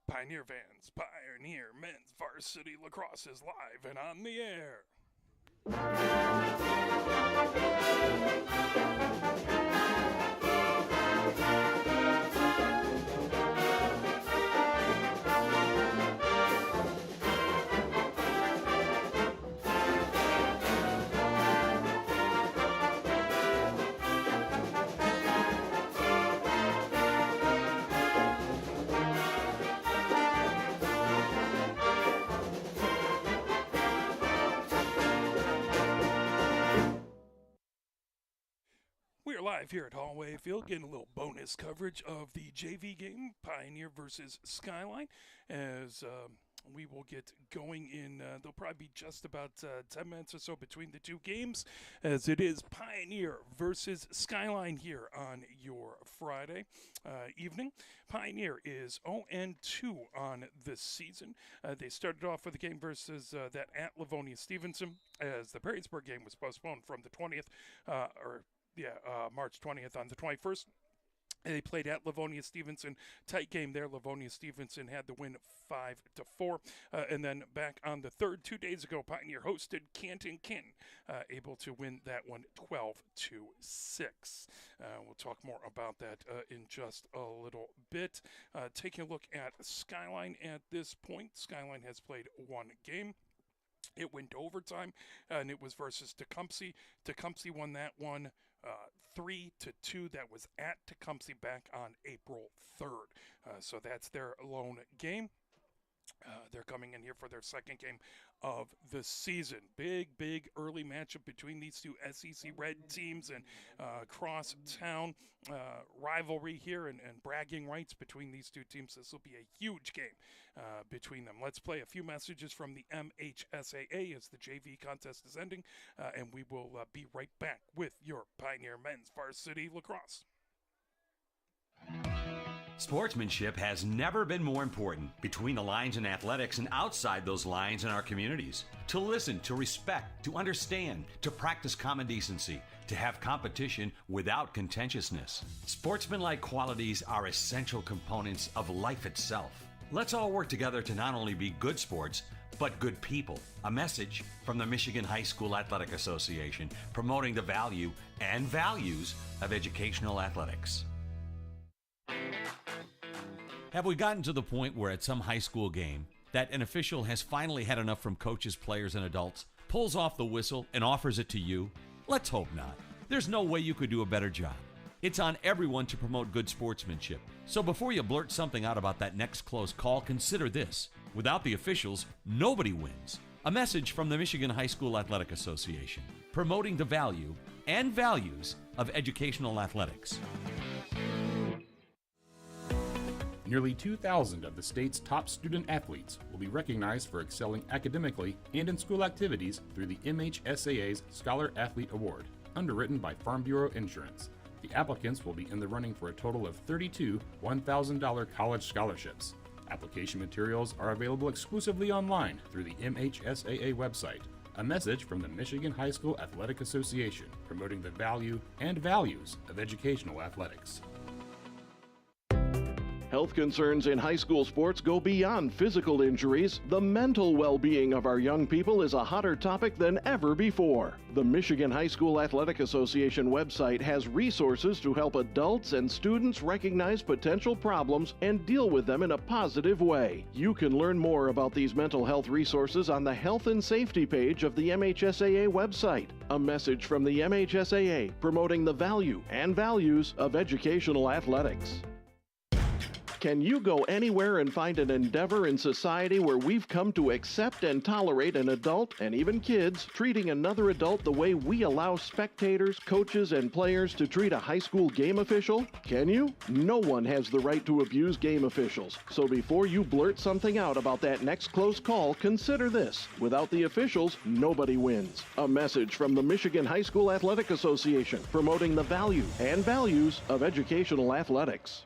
Pioneer fans, Pioneer Men's Varsity Lacrosse is live and on the air. We're live here at Hallway Field, getting a little bonus coverage of the JV game, Pioneer versus Skyline, as we will get going in, there'll probably be just about 10 minutes or so between the two games, as it is Pioneer versus Skyline here on your Friday evening. Pioneer is 0-2 on this season. They started off with a game versus that at Livonia Stevenson, as the Perrysburg game was postponed from the 20th, March 20th on the 21st. They played at Livonia Stevenson. Tight game there. Livonia Stevenson had the win 5-4. And then back on the 3rd, 2 days ago, Pioneer hosted Canton Kin, able to win that one 12-6. We'll talk more about that in just a little bit. Taking a look at Skyline at this point. Skyline has played one game. It went to overtime, and it was versus Tecumseh. Tecumseh won that one 3-2. That was at Tecumseh back on April 3rd. So that's their lone game. They're coming in here for their second game of the season. Big early matchup between these two SEC Red teams, and cross-town rivalry here and bragging rights between these two teams. This will be a huge game between them. Let's play a few messages from the MHSAA as the JV contest is ending, and we will be right back with your Pioneer Men's Varsity Lacrosse. Sportsmanship has never been more important between the lines in athletics and outside those lines in our communities. To listen, to respect, to understand, to practice common decency, to have competition without contentiousness. Sportsmanlike qualities are essential components of life itself. Let's all work together to not only be good sports, but good people. A message from the Michigan High School Athletic Association, promoting the value and values of educational athletics. Have we gotten to the point where at some high school game that an official has finally had enough from coaches, players, and adults, pulls off the whistle, and offers it to you? Let's hope not. There's no way you could do a better job. It's on everyone to promote good sportsmanship. So before you blurt something out about that next close call, consider this. Without the officials, nobody wins. A message from the Michigan High School Athletic Association, promoting the value and values of educational athletics. Nearly 2,000 of the state's top student athletes will be recognized for excelling academically and in school activities through the MHSAA's Scholar Athlete Award, underwritten by Farm Bureau Insurance. The applicants will be in the running for a total of 32 $1,000 college scholarships. Application materials are available exclusively online through the MHSAA website. A message from the Michigan High School Athletic Association, promoting the value and values of educational athletics. Health concerns in high school sports go beyond physical injuries. The mental well-being of our young people is a hotter topic than ever before. The Michigan High School Athletic Association website has resources to help adults and students recognize potential problems and deal with them in a positive way. You can learn more about these mental health resources on the Health and Safety page of the MHSAA website. A message from the MHSAA promoting the value and values of educational athletics. Can you go anywhere and find an endeavor in society where we've come to accept and tolerate an adult, and even kids, treating another adult the way we allow spectators, coaches, and players to treat a high school game official? Can you? No one has the right to abuse game officials. So before you blurt something out about that next close call, consider this. Without the officials, nobody wins. A message from the Michigan High School Athletic Association, promoting the value and values of educational athletics.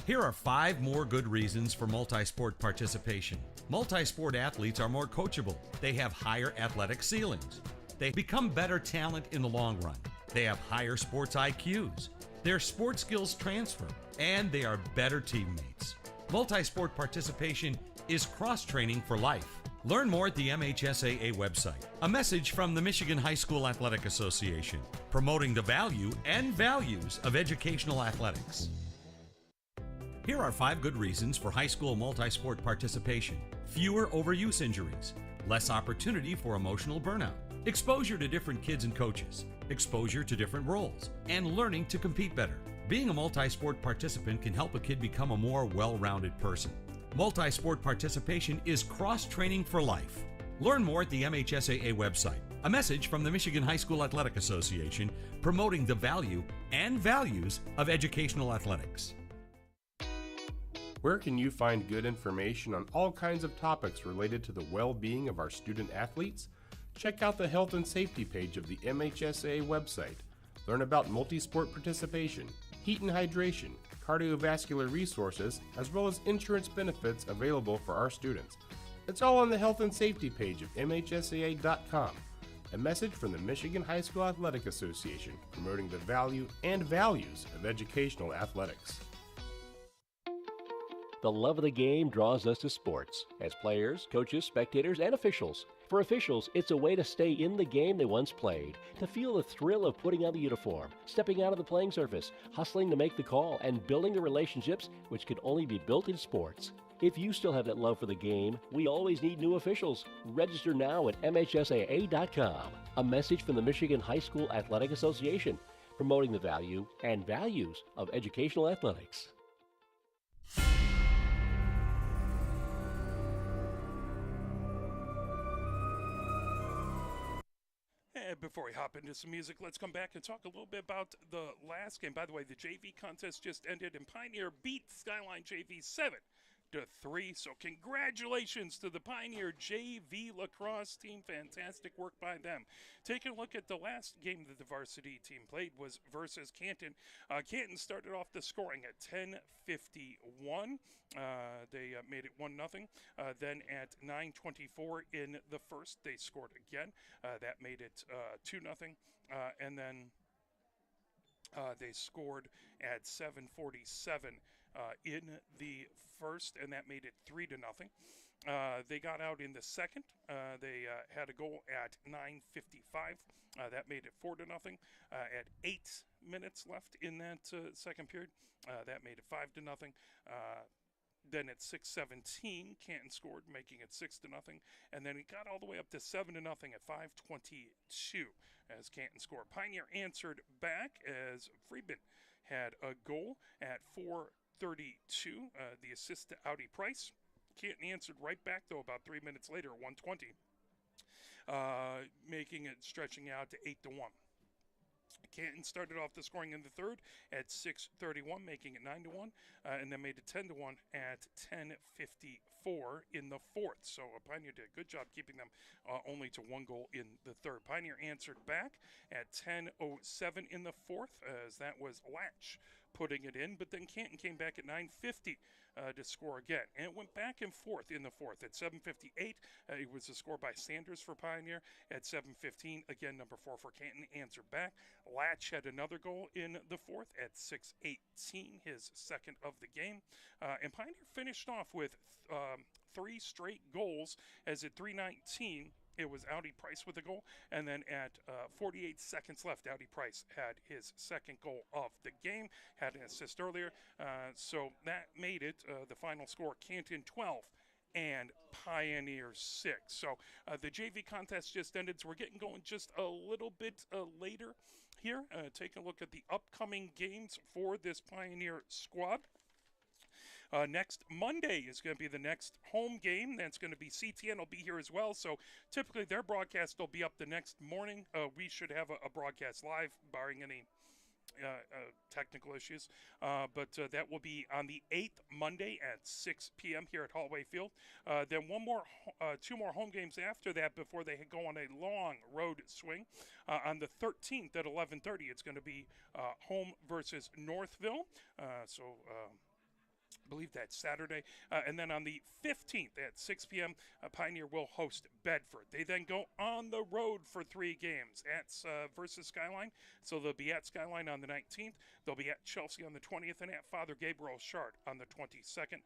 Here are 5 more good reasons for multi-sport participation. Multi-sport athletes are more coachable. They have higher athletic ceilings. They become better talent in the long run. They have higher sports IQs. Their sports skills transfer, and they are better teammates. Multi-sport participation is cross-training for life. Learn more at the MHSAA website. A message from the Michigan High School Athletic Association, promoting the value and values of educational athletics. Here are 5 good reasons for high school multi-sport participation. Fewer overuse injuries, less opportunity for emotional burnout, exposure to different kids and coaches, exposure to different roles, and learning to compete better. Being a multi-sport participant can help a kid become a more well-rounded person. Multi-sport participation is cross-training for life. Learn more at the MHSAA website. A message from the Michigan High School Athletic Association, promoting the value and values of educational athletics. Where can you find good information on all kinds of topics related to the well-being of our student athletes? Check out the health and safety page of the MHSAA website. Learn about multi-sport participation, heat and hydration, cardiovascular resources, as well as insurance benefits available for our students. It's all on the health and safety page of MHSAA.com. A message from the Michigan High School Athletic Association, promoting the value and values of educational athletics. The love of the game draws us to sports, as players, coaches, spectators, and officials. For officials, it's a way to stay in the game they once played, to feel the thrill of putting on the uniform, stepping out of the playing surface, hustling to make the call, and building the relationships which could only be built in sports. If you still have that love for the game, we always need new officials. Register now at MHSAA.com. A message from the Michigan High School Athletic Association, promoting the value and values of educational athletics. Before we hop into some music, let's come back and talk a little bit about the last game. By the way, the JV contest just ended, and Pioneer beat Skyline JV 7-3. So congratulations to the Pioneer JV Lacrosse team. Fantastic work by them. Taking a look at the last game that the varsity team played was versus Canton. Canton started off the scoring at 10:51. They made it 1-0. Then at 9:24 in the first, they scored again. That made it 2-0. And then they scored at 7:47 in the first, and that made it 3-0. They got out in the second. They had a goal at 9:55. That made it 4-0. At 8 minutes left in that second period, that made it 5-0. Then at 6:17, Canton scored, making it 6-0, and then it got all the way up to 7-0 at 5:22 as Canton scored. Pioneer answered back as Friedman had a goal at 4:32. The assist to Audi Price. Canton answered right back though about 3 minutes later, 1:20, making it stretching out to 8-1. Canton started off the scoring in the third at 6:31, making it 9-1, and then made it 10-1 at 10:54 in the fourth. So Pioneer did a good job keeping them only to 1 goal in the third. Pioneer answered back at 10:07 in the fourth, as that was Latch putting it in, but then Canton came back at 9:50 to score again, and it went back and forth in the fourth. At 7:58, it was a score by Sanders for Pioneer. At 7:15, again, number 4 for Canton answered back. Latch had another goal in the fourth at 6:18, his second of the game, and Pioneer finished off with 3 straight goals, as at 3:19, it was Audi Price with a goal, and then at 48 seconds left, Audi Price had his second goal of the game, had an assist earlier, so that made it the final score, Canton 12 and Pioneer 6. So the JV contest just ended, so we're getting going just a little bit later here. Taking a look at the upcoming games for this Pioneer squad. Next Monday is going to be the next home game. That's going to be CTN will be here as well. So typically their broadcast will be up the next morning. We should have a broadcast live, barring any technical issues. But that will be on the 8th, Monday at 6 p.m. here at Hallway Field. Then 2 more home games after that before they go on a long road swing. On the 13th at 11:30, it's going to be home versus Northville. believe that's Saturday. And then on the 15th at 6 p.m., Pioneer will host Bedford. They then go on the road for 3 games at versus Skyline. So they'll be at Skyline on the 19th. They'll be at Chelsea on the 20th and at Father Gabriel Shard on the 22nd,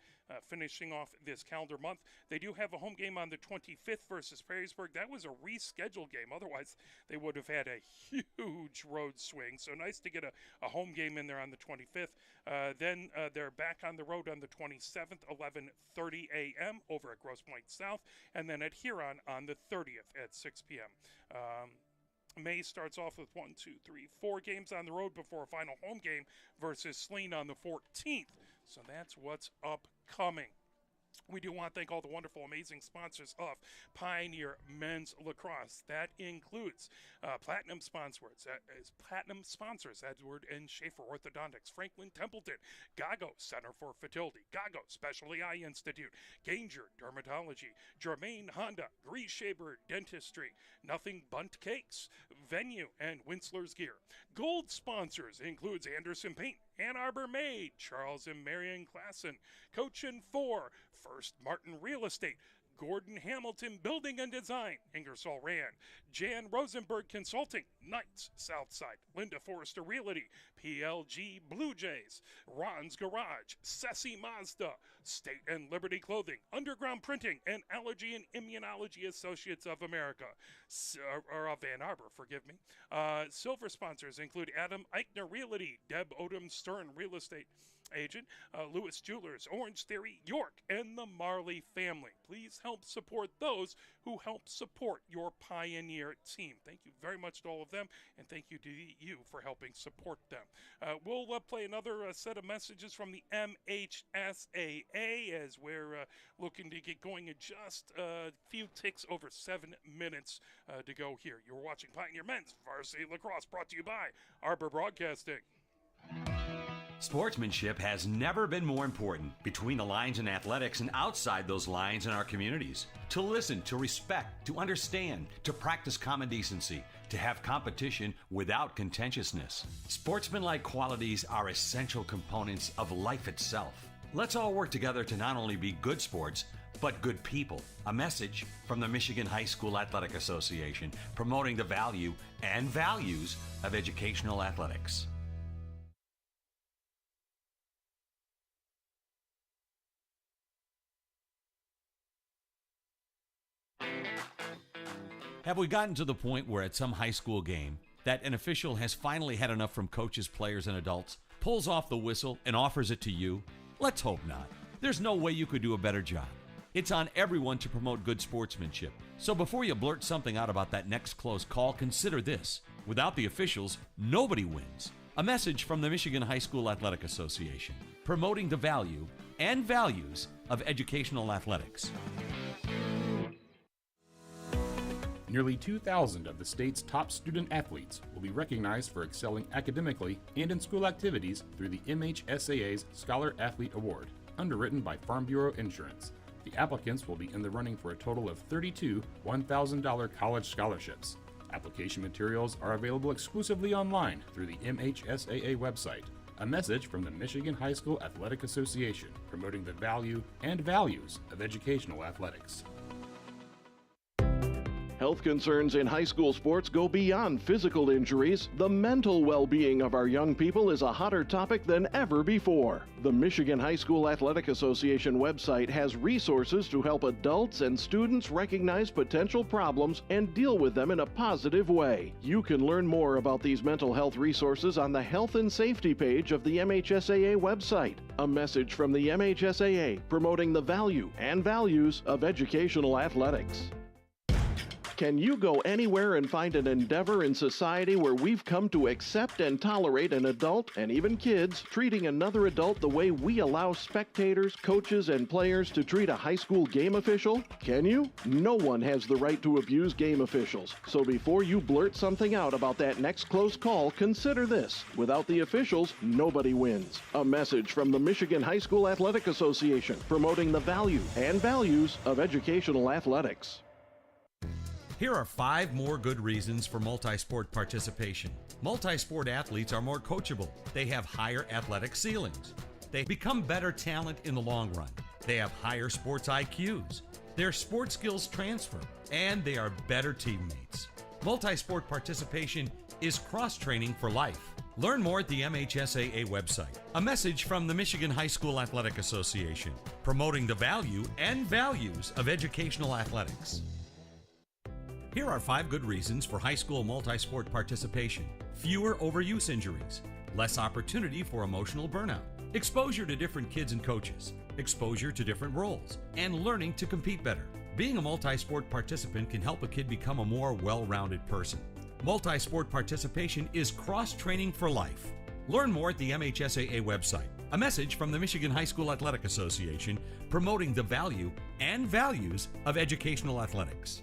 finishing off this calendar month. They do have a home game on the 25th versus Perrysburg. That was a rescheduled game. Otherwise, they would have had a huge road swing. So nice to get a home game in there on the 25th. Then they're back on the road on the 27th, 11:30 a.m. over at Grosse Pointe South, and then at Huron on the 30th at 6 p.m. May starts off with 4 games on the road before a final home game versus Slean on the 14th. So that's what's upcoming. We do want to thank all the wonderful, amazing sponsors of Pioneer Men's Lacrosse. That includes platinum sponsors, Edward and Schaefer Orthodontics, Franklin Templeton, Gago Center for Fertility, Gago Specialty Eye Institute, Ganger Dermatology, Germain Honda, Grease Shaver Dentistry, Nothing Bunt Cakes, Venue, and Winsler's Gear. Gold sponsors includes Anderson Paint, Ann Arbor Made, Charles and Marion Klassen, Coach and 4, First Martin Real Estate, Gordon Hamilton Building and Design, Ingersoll Rand, Jan Rosenberg Consulting, Knights Southside, Linda Forrester Realty, PLG Blue Jays, Ron's Garage, Ceci Mazda, State and Liberty Clothing, Underground Printing, and Allergy and Immunology Associates of America, or of Ann Arbor, forgive me. Silver sponsors include Adam Eichner Realty, Deb Odom Stern Real Estate Agent, Lewis Jewelers, Orange Theory, York, and the Marley family. Please help support those who help support your Pioneer team. Thank you very much to all of them, and thank you to you for helping support them. We'll play another set of messages from the MHSAA as we're looking to get going in just a few ticks over 7 minutes to go here. You're watching Pioneer Men's Varsity Lacrosse, brought to you by Arbor Broadcasting. Sportsmanship has never been more important between the lines in athletics and outside those lines in our communities. To listen, to respect, to understand, to practice common decency, to have competition without contentiousness. Sportsmanlike qualities are essential components of life itself. Let's all work together to not only be good sports, but good people. A message from the Michigan High School Athletic Association, promoting the value and values of educational athletics. Have we gotten to the point where at some high school game that an official has finally had enough from coaches, players, and adults, pulls off the whistle, and offers it to you? Let's hope not. There's no way you could do a better job. It's on everyone to promote good sportsmanship. So before you blurt something out about that next close call, consider this. Without the officials, nobody wins. A message from the Michigan High School Athletic Association, promoting the value and values of educational athletics. Nearly 2,000 of the state's top student athletes will be recognized for excelling academically and in school activities through the MHSAA's Scholar Athlete Award, underwritten by Farm Bureau Insurance. The applicants will be in the running for a total of 32 $1,000 college scholarships. Application materials are available exclusively online through the MHSAA website. A message from the Michigan High School Athletic Association, promoting the value and values of educational athletics. Health concerns in high school sports go beyond physical injuries. The mental well-being of our young people is a hotter topic than ever before. The Michigan High School Athletic Association website has resources to help adults and students recognize potential problems and deal with them in a positive way. You can learn more about these mental health resources on the Health and Safety page of the MHSAA website. A message from the MHSAA promoting the value and values of educational athletics. Can you go anywhere and find an endeavor in society where we've come to accept and tolerate an adult, and even kids, treating another adult the way we allow spectators, coaches, and players to treat a high school game official? Can you? No one has the right to abuse game officials. So before you blurt something out about that next close call, consider this. Without the officials, nobody wins. A message from the Michigan High School Athletic Association, promoting the value and values of educational athletics. Here are 5 more good reasons for multi-sport participation. Multi-sport athletes are more coachable. They have higher athletic ceilings. they become better talent in the long run. They have higher sports IQs. Their sports skills transfer, and they are better teammates. Multi-sport participation is cross-training for life. Learn more at the MHSAA website. A message from the Michigan High School Athletic Association, promoting the value and values of educational athletics. Here are 5 good reasons for high school multi-sport participation. Fewer overuse injuries, less opportunity for emotional burnout, exposure to different kids and coaches, exposure to different roles, and learning to compete better. Being a multi-sport participant can help a kid become a more well-rounded person. Multi-sport participation is cross-training for life. Learn more at the MHSAA website. A message from the Michigan High School Athletic Association, promoting the value and values of educational athletics.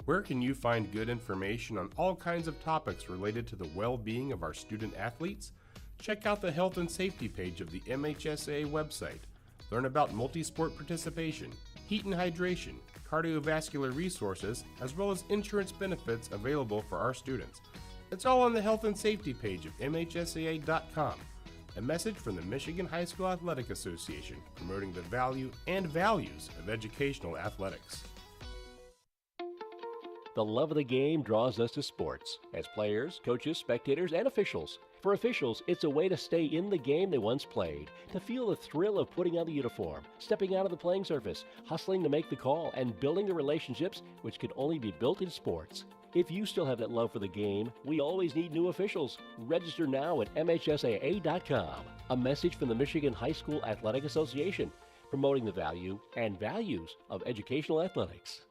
Where can you find good information on all kinds of topics related to the well-being of our student athletes? Check out the health and safety page of the MHSAA website. Learn about multi-sport participation, heat and hydration, cardiovascular resources, as well as insurance benefits available for our students. It's all on the health and safety page of MHSAA.com. A message from the Michigan High School Athletic Association, promoting the value and values of educational athletics. The love of the game draws us to sports, as players, coaches, spectators, and officials. For officials, it's a way to stay in the game they once played, to feel the thrill of putting on the uniform, stepping out of the playing surface, hustling to make the call, and building the relationships which can only be built in sports. If you still have that love for the game, we always need new officials. Register now at MHSAA.com. A message from the Michigan High School Athletic Association, promoting the value and values of educational athletics.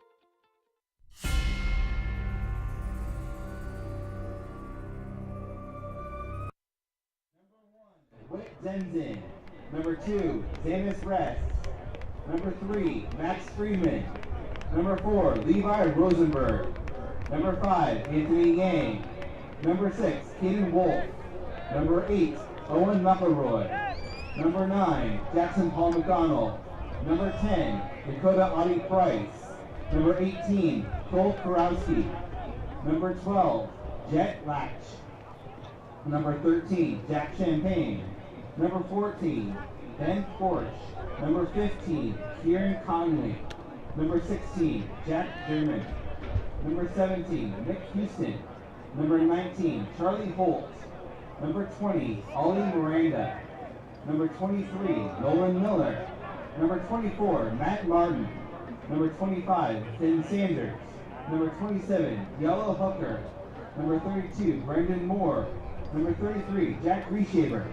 Zenzen. Number 2, Zanis Rest. Number 3, Max Freeman. Number 4, Levi Rosenberg. Number 5, Anthony Yang. Number 6, Caden Wolf. Number 8, Owen McElroy. Number 9, Jackson Paul McDonald. Number 10, Dakota Audie Price. Number 18, Cole Kurowski. Number 12, Jet Latch. Number 13, Jack Champagne. Number 14, Ben Porsche. Number 15, Kieran Conley. Number 16, Jack German. Number 17, Nick Houston. Number 19, Charlie Holt. Number 20, Ollie Miranda. Number 23, Nolan Miller. Number 24, Matt Martin. Number 25, Finn Sanders. Number 27, Yellow Hooker. Number 32, Brendan Moore. Number 33, Jack Reshaver.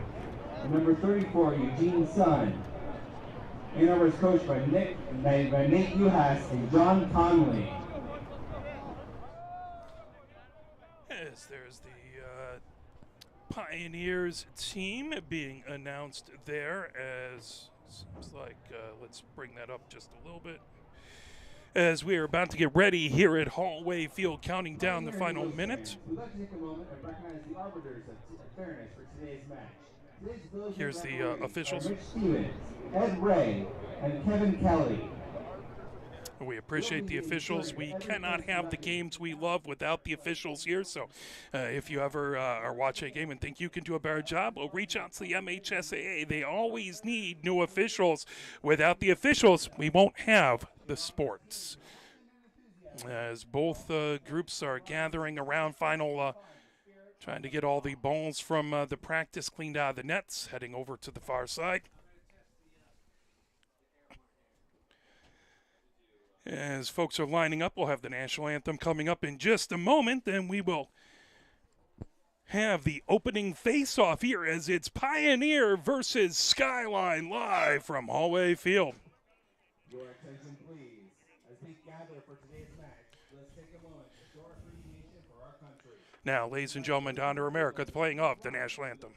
Number 34, Eugene Sun. Hanover is coached by Nate Uhas and John Conley. Yes, there's the Pioneers team being announced there as, seems like, let's bring that up just a little bit. As we are about to get ready here at Hallway Field, counting down the final minute. We'd like to take a moment and recognize the arbiters of fairness for today's match. Here's the officials. Rich Stevens, Ed Ray, and Kevin Kelly. We appreciate the officials. We cannot have the games we love without the officials here. So if you ever are watching a game and think you can do a better job, well, reach out to the MHSAA. They always need new officials. Without the officials, we won't have the sports. As both groups are gathering around final, trying to get all the balls from the practice cleaned out of the nets, heading over to the far side. As folks are lining up, we'll have the national anthem coming up in just a moment, and we will have the opening face-off here as it's Pioneer versus Skyline live from Hallway Field. Your attention, please. As we gather for today's match, let's take a moment to show our appreciation for our country. Now, ladies and gentlemen, to honor America, the playing of the national anthem.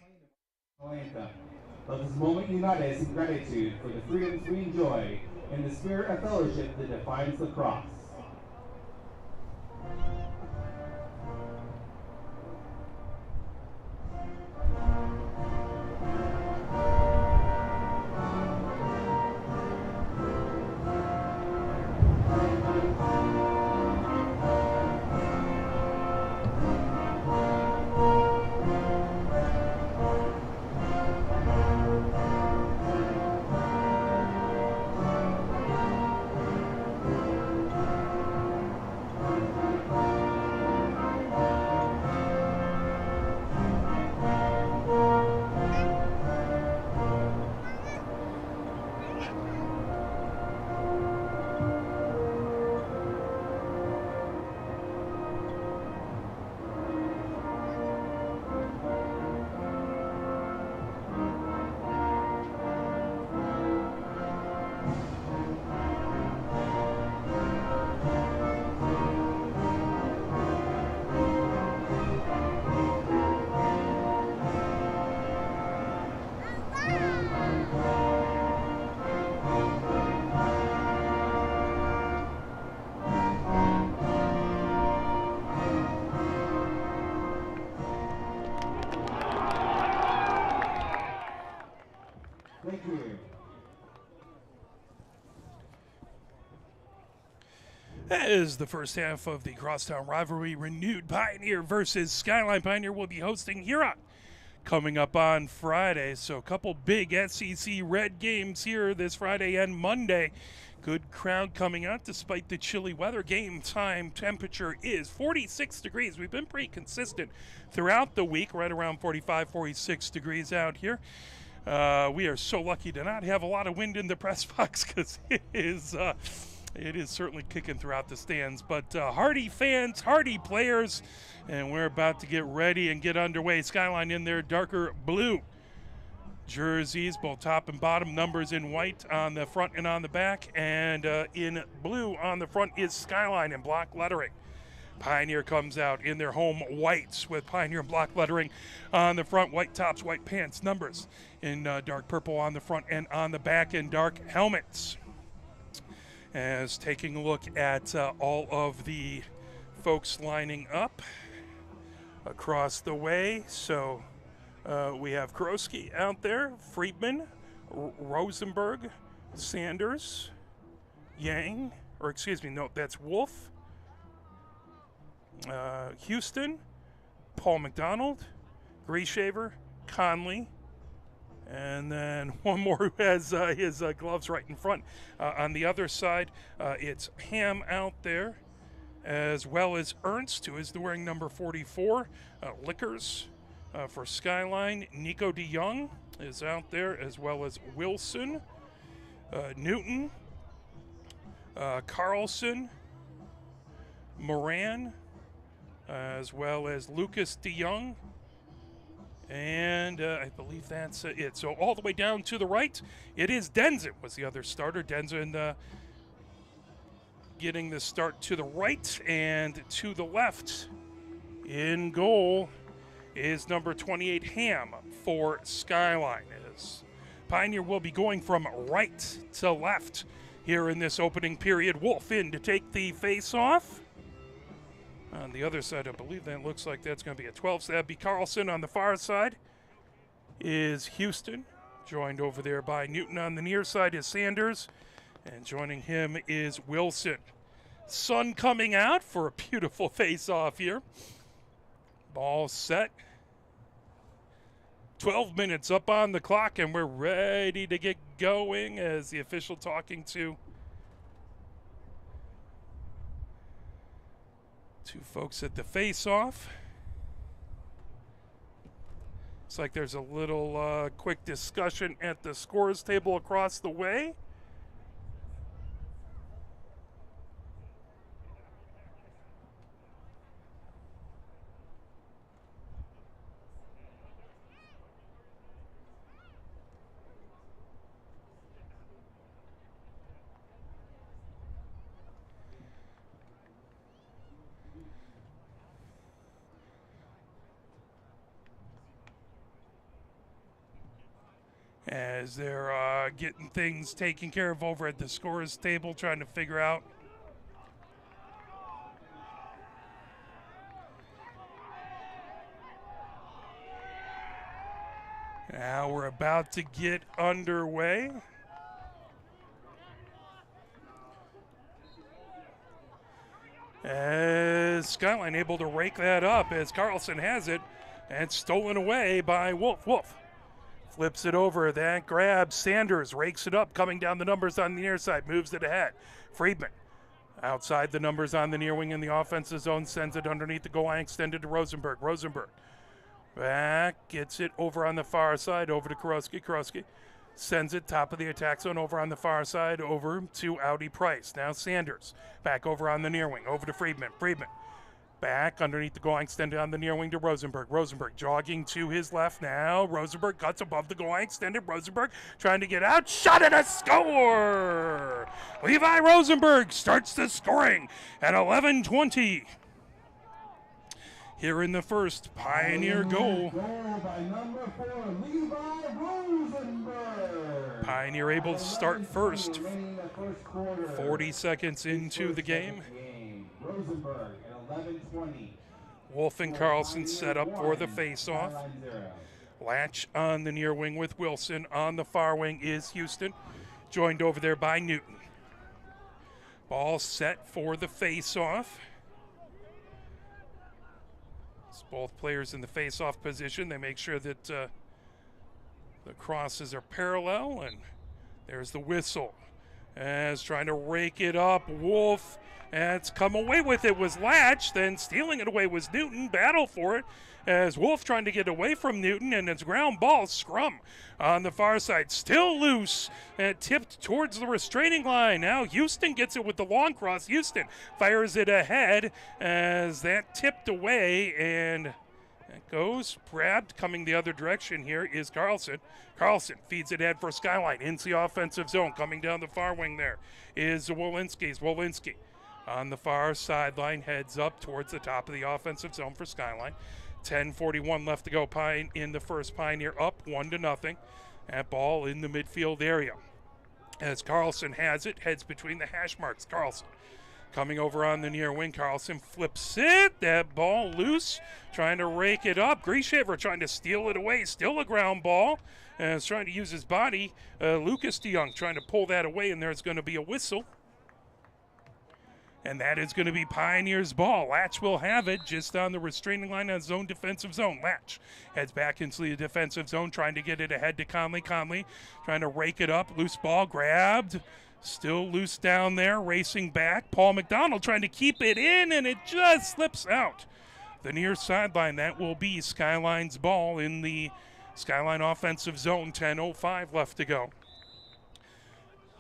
Let this moment unite us in gratitude for the freedoms we enjoy and the spirit of fellowship that defines lacrosse. As the first half of the crosstown rivalry renewed, Pioneer versus Skyline. Pioneer will be hosting Huron coming up on Friday. So a couple big SEC Red games here this Friday and Monday. Good crowd coming out despite the chilly weather. Game time temperature is 46 degrees. We've been pretty consistent throughout the week, right around 45, 46 degrees out here. We are so lucky to not have a lot of wind in the press box because it is certainly kicking throughout the stands. But hardy fans, hardy players, and we're about to get ready and get underway. Skyline in their darker blue jerseys, both top and bottom, numbers in white on the front and on the back, and in blue on the front is Skyline in block lettering. Pioneer comes out in their home whites with Pioneer block lettering on the front, white tops, white pants, numbers in dark purple on the front and on the back, and dark helmets. As taking a look at all of the folks lining up across the way. So we have Kroski out there, Friedman, Rosenberg, Sanders, Yang, or excuse me, no, that's Wolf, Houston, Paul McDonald, Grieshaver, Conley, and then one more who has his gloves right in front. On the other side, it's Ham out there, as well as Ernst, who is wearing number 44. Lickers for Skyline. Nico DeYoung is out there, as well as Wilson, Newton, Carlson, Moran, as well as Lucas DeYoung. And I believe that's it. So all the way down to the right, it is Denzen was the other starter. Denzen getting the start to the right, and to the left in goal is number 28, Ham, for Skyline. As Pioneer will be going from right to left here in this opening period. Wolf in to take the face-off. On the other side, I believe that looks like that's going to be a 12. So that'd be Carlson. On the far side is Houston, joined over there by Newton. On the near side is Sanders, and joining him is Wilson. Sun coming out for a beautiful face-off here. Ball set. 12 minutes up on the clock, and we're ready to get going as the official talking to two folks at the face-off. Looks like there's a little quick discussion at the scores table across the way. As they're getting things taken care of over at the scores table, trying to figure out now we're about to get underway. As Skyline able to rake that up as Carlson has it, and stolen away by Wolf. Wolf flips it over, that grab, Sanders rakes it up, coming down the numbers on the near side, moves it ahead. Friedman outside the numbers on the near wing in the offensive zone, sends it underneath the goal line, extended to Rosenberg. Rosenberg back, gets it over on the far side, over to Kroski. Kroski sends it top of the attack zone over on the far side, over to Audi Price. Now Sanders back over on the near wing, over to Friedman. Friedman back underneath the goal line, extended on the near wing to Rosenberg. Rosenberg jogging to his left now. Rosenberg cuts above the goal line, extended. Rosenberg trying to get out. Shot and a score! Levi Rosenberg starts the scoring at 11:20. Here in the first Pioneer goal. By number 4, Levi Rosenberg. Pioneer able to start first. 40 seconds into the game. Rosenberg at 11:20. Wolf and Carlson set up for the face-off. Latch on the near wing with Wilson. On the far wing is Houston, joined over there by Newton. Ball set for the face-off. It's both players in the face-off position. They make sure that the crosses are parallel, and there's the whistle. As trying to rake it up, Wolf. It's come away with it was Latch, then stealing it away was Newton. Battle for it as Wolf trying to get away from Newton, and it's ground ball. Scrum on the far side, still loose and tipped towards the restraining line. Now Houston gets it with the long cross. Houston fires it ahead as that tipped away, and that goes grabbed. Coming the other direction here is Carlson. Carlson feeds it ahead for Skyline into the offensive zone. Coming down the far wing there is Wolinski. Wolinski on the far sideline heads up towards the top of the offensive zone for Skyline. 10:41 left to go. In the first. Pioneer up 1-0. That ball in the midfield area. As Carlson has it, heads between the hash marks. Carlson coming over on the near wing. Carlson flips it. That ball loose. Trying to rake it up. Grieshaver trying to steal it away. Still a ground ball. And is trying to use his body. Lucas DeYoung trying to pull that away, and there's going to be a whistle. And that is going to be Pioneers' ball. Latch will have it just on the restraining line on zone defensive zone. Latch heads back into the defensive zone, trying to get it ahead to Conley. Conley trying to rake it up. Loose ball grabbed. Still loose down there, racing back. Paul McDonald trying to keep it in, and it just slips out. The near sideline, that will be Skyline's ball in the Skyline offensive zone. 10:05 left to go.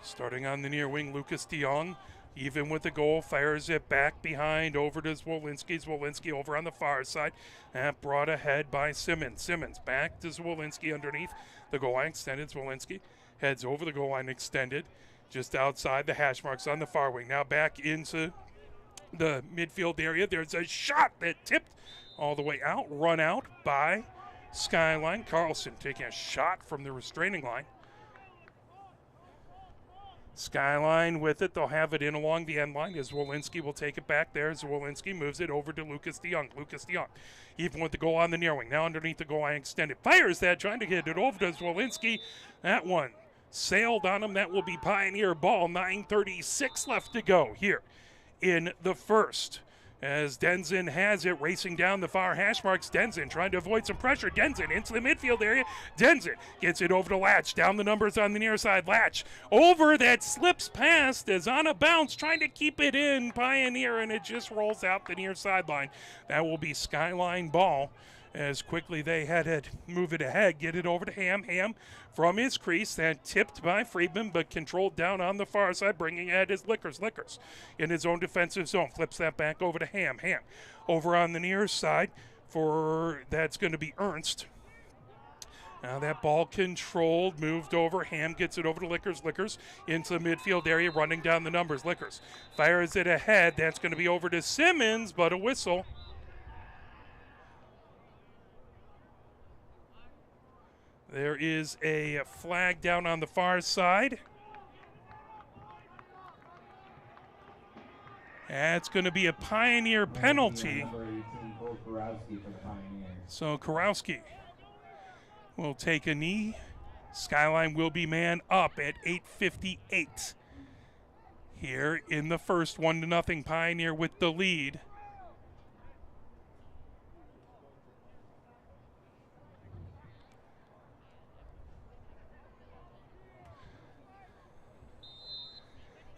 Starting on the near wing, Lucas DeYoung. Even with the goal, fires it back behind over to Zwolinski. Zwolinski over on the far side. And brought ahead by Simmons. Simmons back to Zwolinski underneath the goal line extended. Zwolinski heads over the goal line extended. Just outside the hash marks on the far wing. Now back into the midfield area. There's a shot that tipped all the way out. Run out by Skyline. Carlson taking a shot from the restraining line. Skyline with it. They'll have it in along the end line as Wolinski will take it back there. Wolinski moves it over to Lucas DeYoung. Lucas DeYoung, even with the goal on the near wing. Now underneath the goal line extended. Fires that, trying to get it over to Wolinski. That one sailed on him. That will be Pioneer ball. 9:36 left to go here in the first. As Denzin has it, racing down the far hash marks. Denzin trying to avoid some pressure. Denzin into the midfield area. Denzin gets it over to Latch. Down the numbers on the near side. Latch over, that slips past, is on a bounce, trying to keep it in. Pioneer, and it just rolls out the near sideline. That will be Skyline ball. As quickly they had it, move it ahead, get it over to Ham. Ham from his crease, then tipped by Friedman, but controlled down on the far side, bringing ahead his Lickers. Lickers in his own defensive zone, flips that back over to Ham. Ham over on the near side for, that's going to be Ernst. Now that ball controlled, moved over. Ham gets it over to Lickers. Lickers into the midfield area, running down the numbers. Lickers fires it ahead. That's going to be over to Simmons, but a whistle. There is a flag down on the far side. That's going to be a Pioneer penalty. So Kurowski will take a knee. Skyline will be man up at 8:58. Here in the first, 1-0 Pioneer with the lead.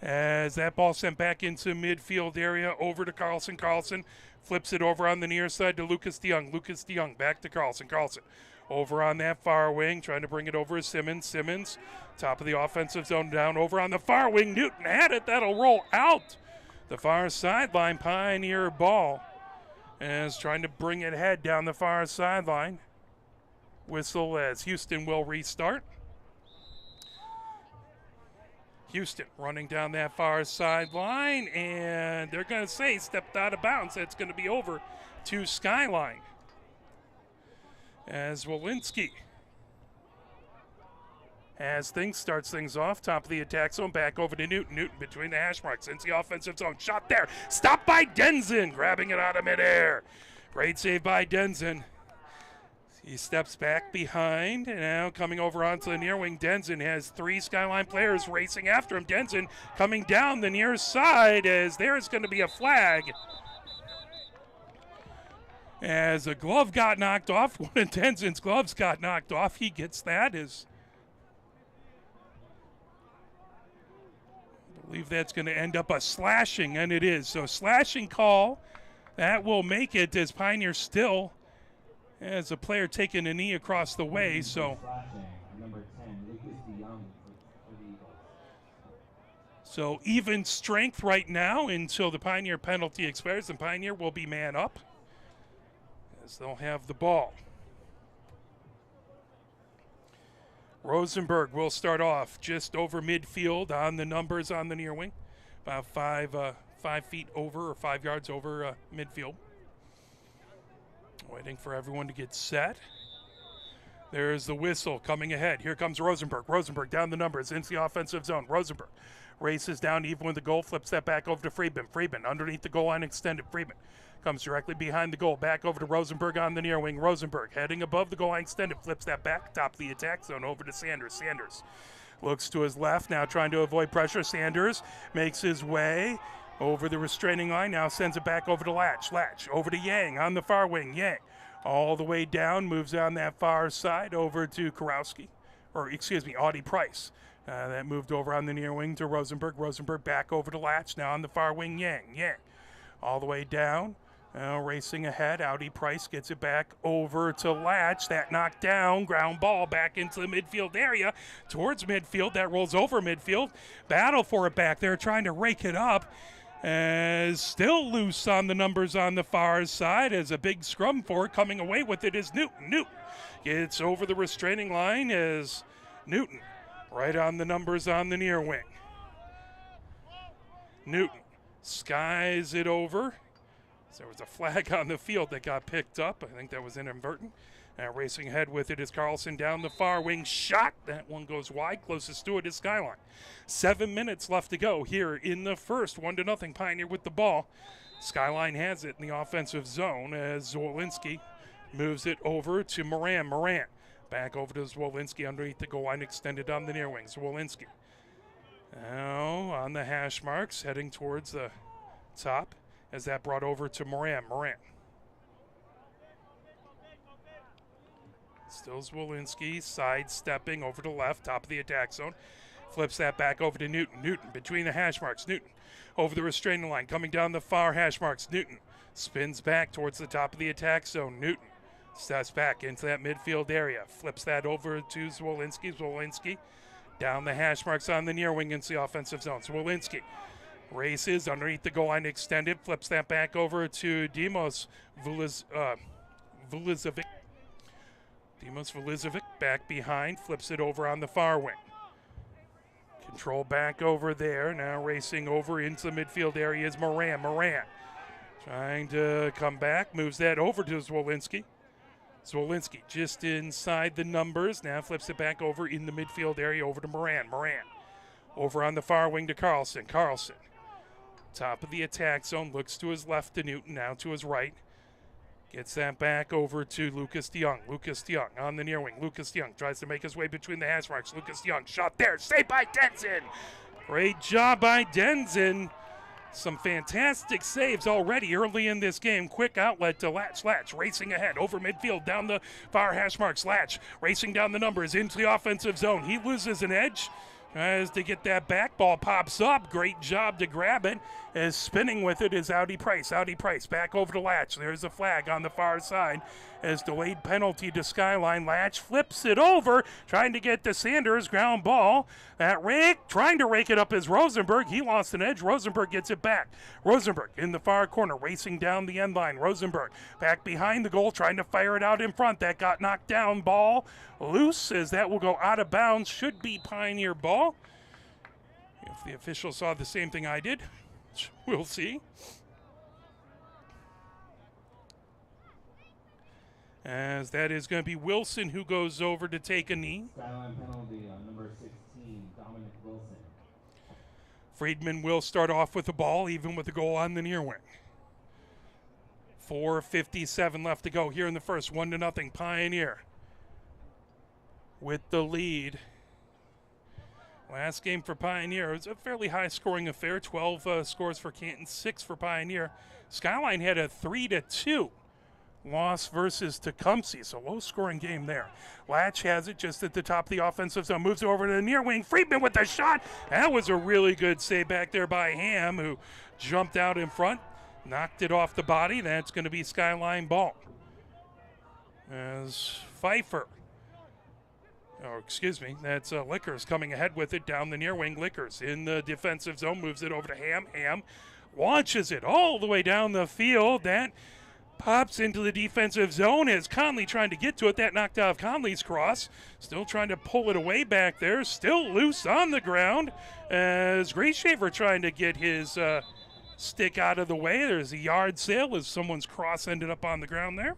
As that ball sent back into midfield area, over to Carlson. Carlson flips it over on the near side to Lucas DeYoung. Lucas DeYoung back to Carlson. Carlson over on that far wing, trying to bring it over to Simmons. Simmons, top of the offensive zone, down over on the far wing. Newton had it. That'll roll out the far sideline. Pioneer ball as trying to bring it ahead down the far sideline. Whistle as Houston will restart. Houston running down that far sideline, and they're going to say stepped out of bounds. That's going to be over to Skyline. As Wolinski has things, starts things off, top of the attack zone, back over to Newton. Newton between the hash marks into the offensive zone. Shot there, stopped by Denzin, grabbing it out of midair. Great save by Denzin. He steps back behind, and now coming over onto the near wing. Denson has 3 Skyline players racing after him. Denson coming down the near side as there is going to be a flag. As a glove got knocked off, one of Denson's gloves got knocked off. He gets that. I believe that's going to end up a slashing, and it is. So slashing call, that will make it as Pioneer still as a player taking a knee across the way. So even strength right now until the Pioneer penalty expires, and Pioneer will be man up as they'll have the ball. Rosenberg will start off just over midfield on the numbers on the near wing, about 5 feet over or 5 yards over midfield. Waiting for everyone to get set. There's the whistle coming ahead. Here comes Rosenberg. Rosenberg down the numbers into the offensive zone. Rosenberg races down even with the goal, flips that back over to Friedman. Friedman underneath the goal line extended. Friedman comes directly behind the goal. Back over to Rosenberg on the near wing. Rosenberg heading above the goal line extended. Flips that back, top of the attack zone over to Sanders. Sanders looks to his left, now trying to avoid pressure. Sanders makes his way over the restraining line, now sends it back over to Latch. Latch over to Yang on the far wing. Yang all the way down, moves on that far side over to Audie Price. That moved over on the near wing to Rosenberg. Rosenberg back over to Latch, now on the far wing. Yang all the way down, racing ahead. Audie Price gets it back over to Latch. That knocked down, ground ball back into the midfield area towards midfield. That rolls over midfield. Battle for it back there, trying to rake it up. As still loose on the numbers on the far side as a big scrum for it. Coming away with it is Newton. Newton gets over the restraining line as Newton right on the numbers on the near wing. Newton skies it over. There was a flag on the field that got picked up. I think that was inadvertent. Racing ahead with it is Carlson down the far wing. Shot. That one goes wide. Closest to it is Skyline. 7 minutes left to go here in the first. 1-0 Pioneer with the ball. Skyline has it in the offensive zone as Zwolinski moves it over to Moran. Moran back over to Zwolinski underneath the goal line, extended on the near wing. Zwolinski now on the hash marks, heading towards the top as that brought over to Moran. Moran. Still Zwolinski sidestepping over to left, top of the attack zone. Flips that back over to Newton. Newton between the hash marks. Newton over the restraining line, coming down the far hash marks. Newton spins back towards the top of the attack zone. Newton steps back into that midfield area. Flips that over to Zwolinski. Zwolinski down the hash marks on the near wing into the offensive zone. Zwolinski races underneath the goal line extended. Flips that back over to Dimos Vulizovic. Dimos Vulizovic back behind, flips it over on the far wing. Control back over there, now racing over into the midfield area is Moran. Moran trying to come back, moves that over to Zwolinski. Zwolinski just inside the numbers, now flips it back over in the midfield area over to Moran. Moran over on the far wing to Carlson. Carlson, top of the attack zone, looks to his left to Newton, now to his right. Gets that back over to Lucas DeYoung. Lucas DeYoung on the near wing. Lucas DeYoung tries to make his way between the hash marks. Lucas DeYoung shot there. Saved by Denson. Great job by Denson. Some fantastic saves already early in this game. Quick outlet to Latch. Latch racing ahead over midfield down the far hash marks. Latch racing down the numbers into the offensive zone. He loses an edge. Tries to get that back. Ball pops up. Great job to grab it. As spinning with it is Audie Price. Audie Price back over to Latch. There's a flag on the far side as delayed penalty to Skyline. Latch flips it over, trying to get to Sanders. Ground ball. That rake, trying to rake it up is Rosenberg. He lost an edge. Rosenberg gets it back. Rosenberg in the far corner, racing down the end line. Rosenberg back behind the goal, trying to fire it out in front. That got knocked down. Ball loose as that will go out of bounds. Should be Pioneer ball. If the official saw the same thing I did, we'll see. As that is going to be Wilson who goes over to take a knee. Skyline penalty on number 16, Dominic Wilson. Friedman will start off with the ball, even with the goal on the near wing. 4:57 left to go here in the first. 1-0 Pioneer with the lead. Last game for Pioneer, it was a fairly high-scoring affair. 12 scores for Canton, 6 for Pioneer. Skyline had a 3-2 loss versus Tecumseh, so low-scoring game there. Latch has it just at the top of the offensive zone, moves it over to the near wing. Friedman with the shot. That was a really good save back there by Ham, who jumped out in front, knocked it off the body. That's going to be Skyline ball. As Pfeiffer, that's Lickers coming ahead with it down the near wing. Lickers in the defensive zone, moves it over to Ham. Ham launches it all the way down the field. That pops into the defensive zone as Conley trying to get to it. That knocked off Conley's cross. Still trying to pull it away back there. Still loose on the ground as Grayshaver trying to get his stick out of the way. There's a yard sale as someone's cross ended up on the ground there.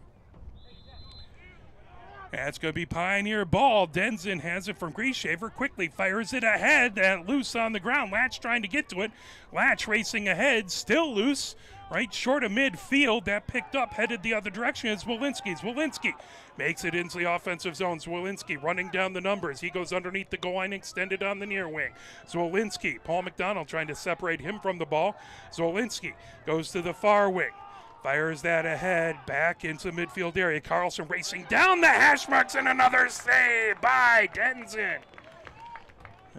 That's going to be Pioneer ball. Denson has it from Grayshaver. Quickly fires it ahead. That loose on the ground. Latch trying to get to it. Latch racing ahead. Still loose. Right short of midfield. That picked up, headed the other direction. It's Zwolinski. Zwolinski makes it into the offensive zone. Zwolinski running down the numbers. He goes underneath the goal line, extended on the near wing. Zwolinski, Paul McDonald trying to separate him from the ball. Zwolinski goes to the far wing. Fires that ahead, back into the midfield area. Carlson racing down the hash marks, and another save by Denson.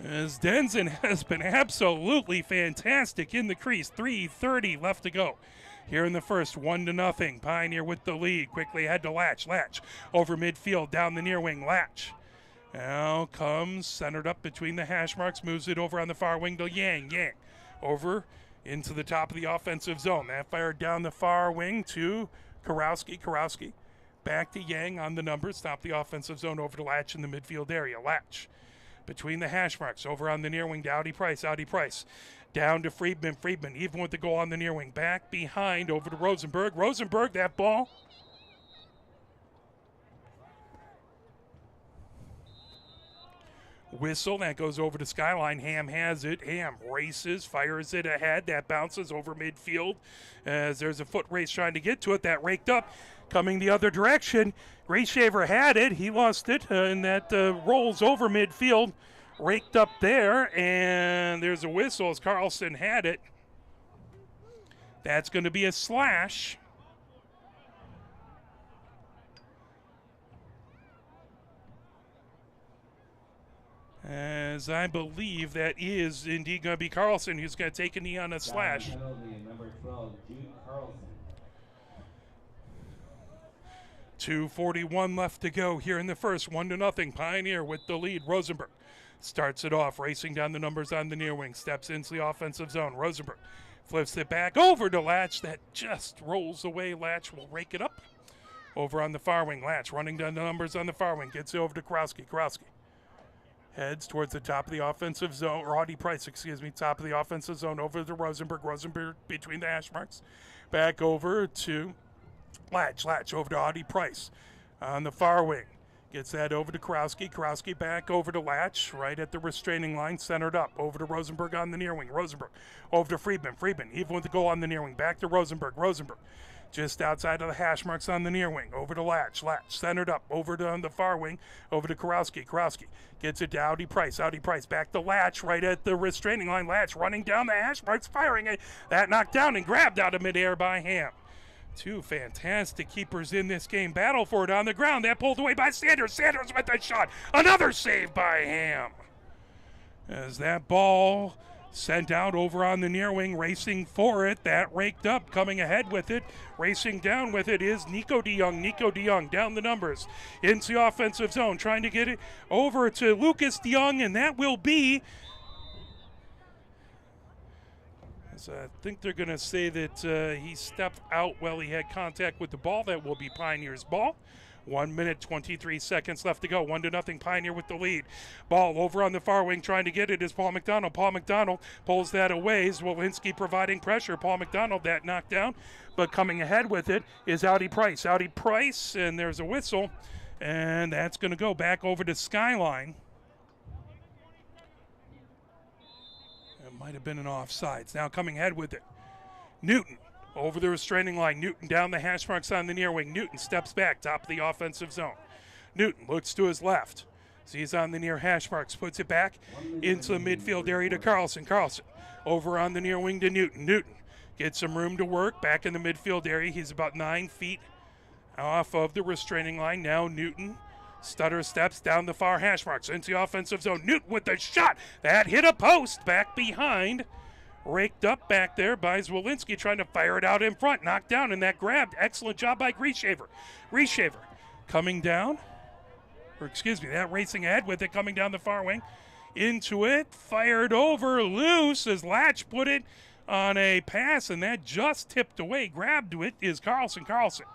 As Denson has been absolutely fantastic in the crease. 3:30 left to go here in the first. 1-0. Pioneer with the lead. Quickly ahead to Latch. Latch over midfield, down the near wing. Latch now comes centered up between the hash marks, moves it over on the far wing to Yang. Yang over into the top of the offensive zone. That fired down the far wing to Karowski. Karowski back to Yang on the numbers. Top the offensive zone over to Latch in the midfield area. Latch between the hash marks over on the near wing to Audi Price. Audi Price down to Friedman. Friedman even with the goal on the near wing. Back behind over to Rosenberg. Rosenberg, that ball. Whistle, that goes over to Skyline. Ham has it. Ham races, fires it ahead. That bounces over midfield as there's a foot race trying to get to it. That raked up, coming the other direction. Grayshaver had it. He lost it, and that rolls over midfield. Raked up there, and there's a whistle as Carlson had it. That's going to be a slash. As I believe that is indeed going to be Carlson who's going to take a knee on a slash. Number 12, Jude Carlson. 2:41 left to go here in the first. 1-0. Pioneer with the lead. Rosenberg starts it off, racing down the numbers on the near wing. Steps into the offensive zone. Rosenberg flips it back over to Latch. That just rolls away. Latch will rake it up. Over on the far wing. Latch running down the numbers on the far wing. Gets it over to Krowski. Krowski heads towards the top of the offensive zone, or Audi Price, top of the offensive zone, over to Rosenberg. Rosenberg between the hash marks. Back over to Latch. Latch over to Audi Price on the far wing. Gets that over to Krowski. Krowski back over to Latch, right at the restraining line, centered up. Over to Rosenberg on the near wing. Rosenberg over to Friedman. Friedman, even with the goal on the near wing. Back to Rosenberg. Rosenberg just outside of the hash marks on the near wing. Over to Latch. Latch centered up. Over to on the far wing. Over to Karowski. Karowski gets it to Audi Price. Audi Price back to Latch right at the restraining line. Latch running down the hash marks, firing it. That knocked down and grabbed out of midair by Ham. Two fantastic keepers in this game. Battle for it on the ground. That pulled away by Sanders. Sanders with the shot. Another save by Ham. As that ball sent out over on the near wing, racing for it. That raked up, coming ahead with it. Racing down with it is Nico DeYoung. Nico DeYoung down the numbers into the offensive zone, trying to get it over to Lucas DeYoung, and that will be, so I think they're going to say that he stepped out while he had contact with the ball. That will be Pioneer's ball. 1 minute, 23 seconds left to go. 1-0 Pioneer with the lead. Ball over on the far wing, trying to get it is Paul McDonald. Paul McDonald pulls that away. Zwolinski providing pressure. Paul McDonald, that knocked down. But coming ahead with it is Audi Price. Audi Price, and there's a whistle. And that's going to go back over to Skyline. It might have been an offsides. Now coming ahead with it. Newton Over the restraining line, Newton down the hash marks on the near wing. Newton steps back, top of the offensive zone. Newton looks to his left. He's on the near hash marks, puts it back into the midfield area to Carlson. Carlson over on the near wing to Newton. Newton gets some room to work back in the midfield area. He's about 9 feet off of the restraining line. Now Newton stutter steps down the far hash marks into the offensive zone. Newton with the shot. That hit a post back behind. Raked up back there by Zwolinski, trying to fire it out in front. Knocked down, and that grabbed. Excellent job by Grieshaver. Grieshaver coming down. That racing ahead with it, coming down the far wing. Into it, fired over, loose as Latch put it on a pass, and that just tipped away. Grabbed it is Carlson. Carlson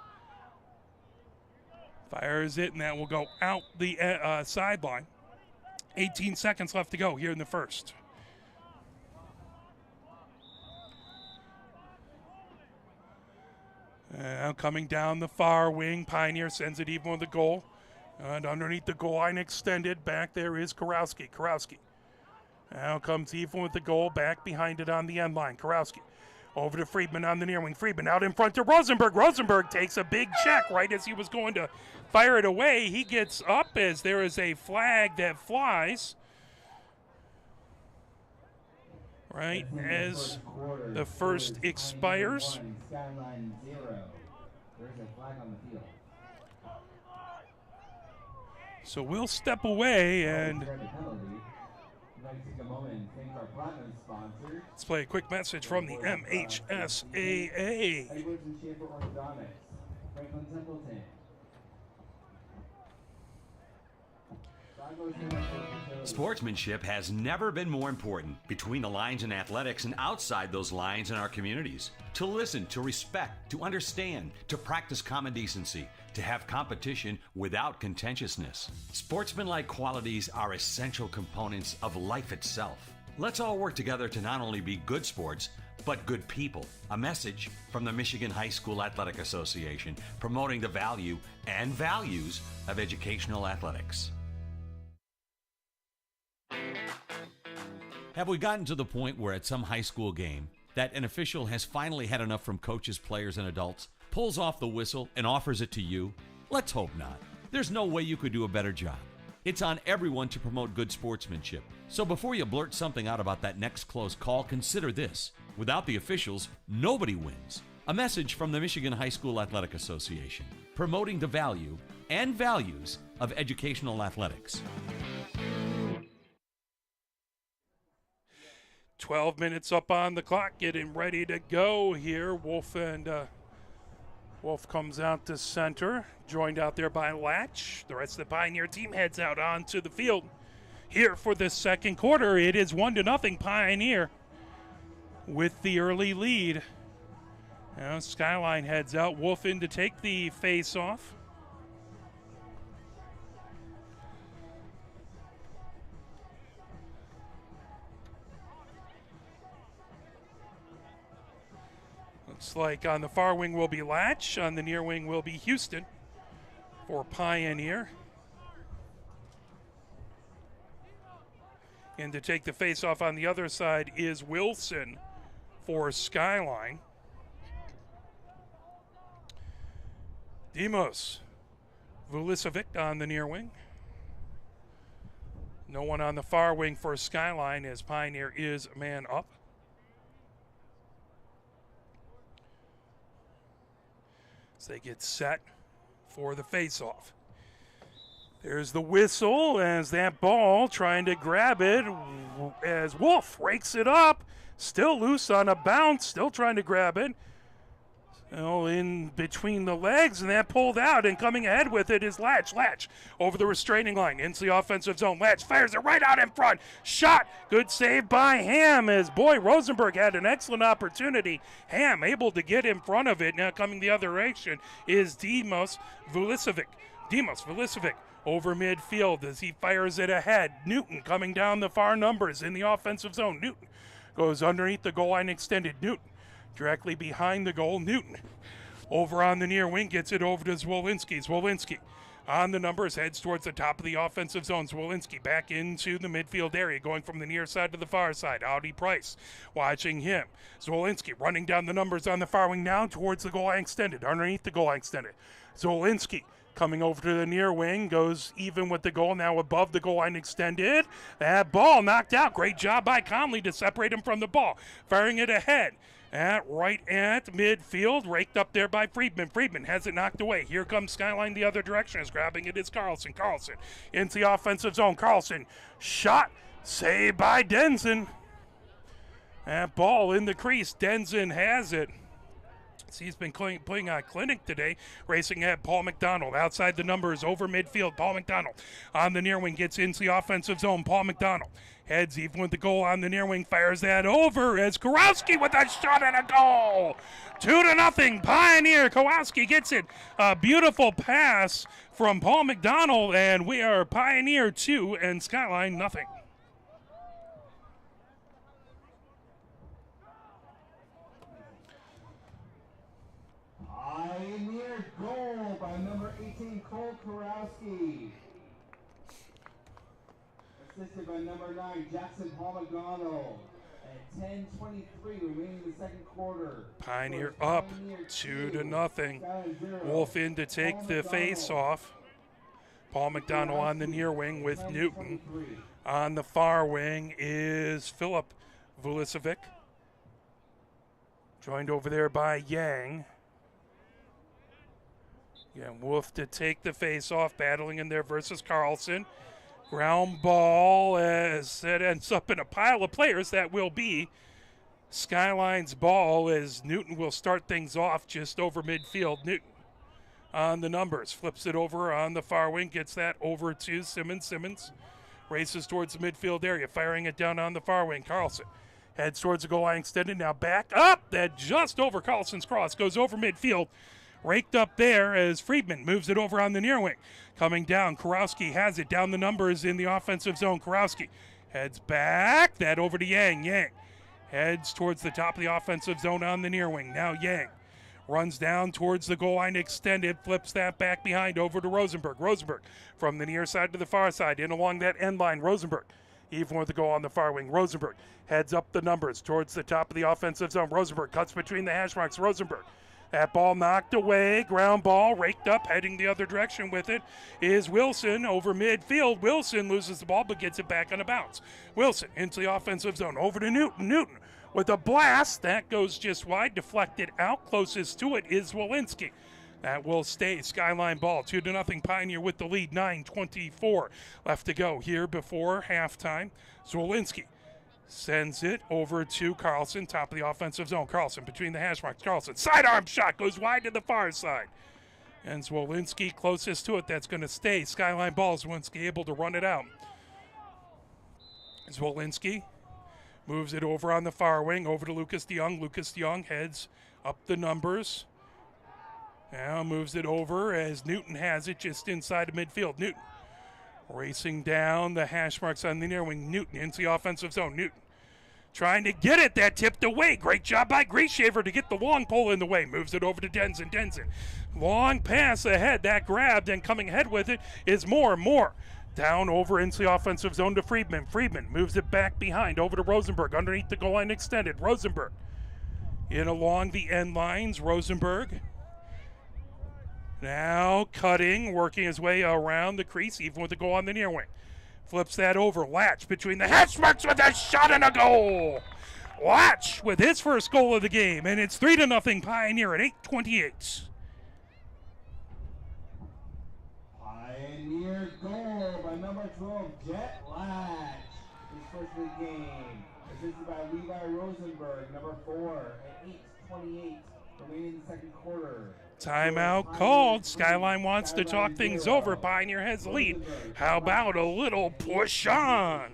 fires it, and that will go out the sideline. 18 seconds left to go here in the first. Coming down the far wing, Pioneer sends it even with the goal. And underneath the goal line extended, back there is Kurowski. Kurowski now comes even with the goal, back behind it on the end line. Kurowski over to Friedman on the near wing. Friedman out in front to Rosenberg. Rosenberg takes a big check right as he was going to fire it away. He gets up as there is a flag that flies. Right as the first expires. Skyline 0. There's a flag on the field. So we'll step away and let's play a quick message from the MHSAA. Edwards and Schaefer Orthodontics. Franklin Templeton. Sportsmanship has never been more important between the lines in athletics and outside those lines in our communities. To listen, to respect, to understand, to practice common decency, to have competition without contentiousness. Sportsmanlike qualities are essential components of life itself. Let's all work together to not only be good sports, but good people. A message from the Michigan High School Athletic Association, promoting the value and values of educational athletics. Have we gotten to the point where at some high school game that an official has finally had enough from coaches, players, and adults, pulls off the whistle, and offers it to you? Let's hope not. There's no way you could do a better job. It's on everyone to promote good sportsmanship. So before you blurt something out about that next close call, consider this. Without the officials, nobody wins. A message from the Michigan High School Athletic Association, promoting the value and values of educational athletics. 12 minutes up on the clock, getting ready to go here. Wolf comes out to center, joined out there by Latch. The rest of the Pioneer team heads out onto the field here for the second quarter. It is 1-0 Pioneer with the early lead. Now Skyline heads out. Wolf in to take the face-off. Looks like on the far wing will be Latch. On the near wing will be Houston for Pioneer. And to take the face-off on the other side is Wilson for Skyline. Demos Vulicevic on the near wing. No one on the far wing for Skyline as Pioneer is man up. As they get set for the face-off. There's the whistle as that ball trying to grab it as Wolf rakes it up. Still loose on a bounce, still trying to grab it. In between the legs, and that pulled out, and coming ahead with it is Latch. Latch over the restraining line into the offensive zone. Latch fires it right out in front. Shot. Good save by Ham as Rosenberg had an excellent opportunity. Ham able to get in front of it. Now coming the other direction is Demos Vulicevic. Demos Vulicevic over midfield as he fires it ahead. Newton coming down the far numbers in the offensive zone. Newton goes underneath the goal line extended. Newton directly behind the goal. Newton over on the near wing gets it over to Zwolinski. Zwolinski On the numbers, heads towards the top of the offensive zone. Zwolinski back into the midfield area, going from the near side to the far side. Audi Price watching him. Zwolinski running down the numbers on the far wing now towards the goal line extended, underneath the goal line extended. Zwolinski coming over to the near wing, goes even with the goal, now above the goal line extended. That ball knocked out. Great job by Conley to separate him from the ball. Firing it ahead. Right at midfield, raked up there by Friedman. Friedman has it knocked away. Here comes Skyline the other direction. As grabbing it is Carlson. Carlson into the offensive zone. Carlson shot, saved by Denson. That ball in the crease. Denson has it. He's been playing a clinic today, racing ahead. Paul McDonald outside the numbers, over midfield. Paul McDonald on the near wing, gets into the offensive zone. Paul McDonald heads even with the goal on the near wing, fires that over as Kowalski with a shot and a goal. 2-0, Pioneer. Kowalski gets it. A beautiful pass from Paul McDonald, and we are Pioneer 2 and Skyline nothing. Pioneer goal by number 18, Cole Kurowski. Assisted by number 9, Jackson Paul McDonald. At 10:23 remaining in the second quarter. Pioneer up 2-0. Wolf in to take the face off. Paul McDonald on the near wing with Newton. On the far wing is Philip Vulicevic. Joined over there by Yang. Yeah, Wolf to take the face off, battling in there versus Carlson. Ground ball as it ends up in a pile of players. That will be Skyline's ball as Newton will start things off just over midfield. Newton on the numbers, flips it over on the far wing, gets that over to Simmons. Simmons races towards the midfield area, firing it down on the far wing. Carlson heads towards the goal line extended, now back up. That just over Carlson's cross, goes over midfield. Raked up there as Friedman moves it over on the near wing. Coming down, Kurowski has it down the numbers in the offensive zone. Kurowski heads back, that over to Yang. Yang heads towards the top of the offensive zone on the near wing. Now Yang runs down towards the goal line extended, flips that back behind over to Rosenberg. Rosenberg from the near side to the far side, in along that end line. Rosenberg even with the goal on the far wing. Rosenberg heads up the numbers towards the top of the offensive zone. Rosenberg cuts between the hash marks. Rosenberg, that ball knocked away, ground ball, raked up, heading the other direction with it is Wilson over midfield. Wilson loses the ball but gets it back on a bounce. Wilson into the offensive zone, over to Newton. Newton with a blast, that goes just wide, deflected out. Closest to it is Walensky. That will stay. Skyline ball, 2-0 Pioneer with the lead, 9:24 left to go here before halftime. Zwolinski sends it over to Carlson, top of the offensive zone. Carlson between the hash marks. Carlson, sidearm shot, goes wide to the far side. And Zwolinski closest to it, that's going to stay. Skyline ball, Zwolinski able to run it out. Zwolinski moves it over on the far wing, over to Lucas DeYoung. Lucas DeYoung heads up the numbers. Now moves it over as Newton has it just inside of midfield. Newton racing down the hash marks on the near wing. Newton into the offensive zone. Newton trying to get it. That tipped away. Great job by Grieshaver to get the long pole in the way. Moves it over to Denson. Denson. Long pass ahead. That grabbed, and coming ahead with it is Moore. Down over into the offensive zone to Friedman. Friedman moves it back behind over to Rosenberg. Underneath the goal line extended. Rosenberg in along the end lines. Rosenberg now cutting, working his way around the crease, even with the goal on the near wing. Flips that over. Latch between the hash marks with a shot and a goal. Latch with his first goal of the game, and it's 3-0 Pioneer at 8:28. Pioneer goal by number 12, Jet Latch. His first of the game. Assisted by Levi Rosenberg, number 4, at 8:28 remaining in the second quarter. Timeout called. Skyline wants to talk things over. Pioneer has the lead. How about a little push on?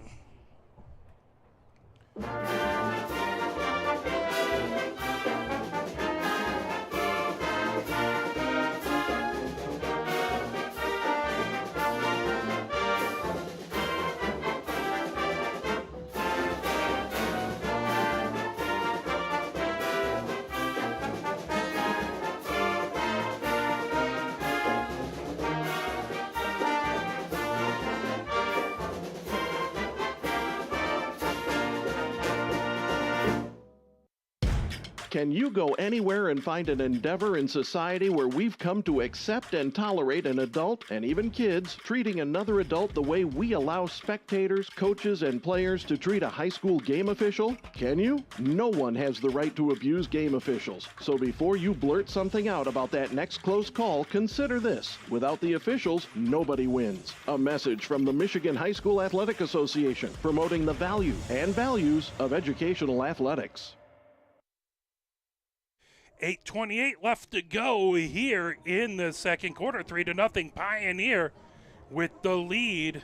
Can you go anywhere and find an endeavor in society where we've come to accept and tolerate an adult, and even kids, treating another adult the way we allow spectators, coaches, and players to treat a high school game official? Can you? No one has the right to abuse game officials. So before you blurt something out about that next close call, consider this. Without the officials, nobody wins. A message from the Michigan High School Athletic Association, promoting the value and values of educational athletics. 8:28 left to go here in the second quarter. 3-0 Pioneer with the lead,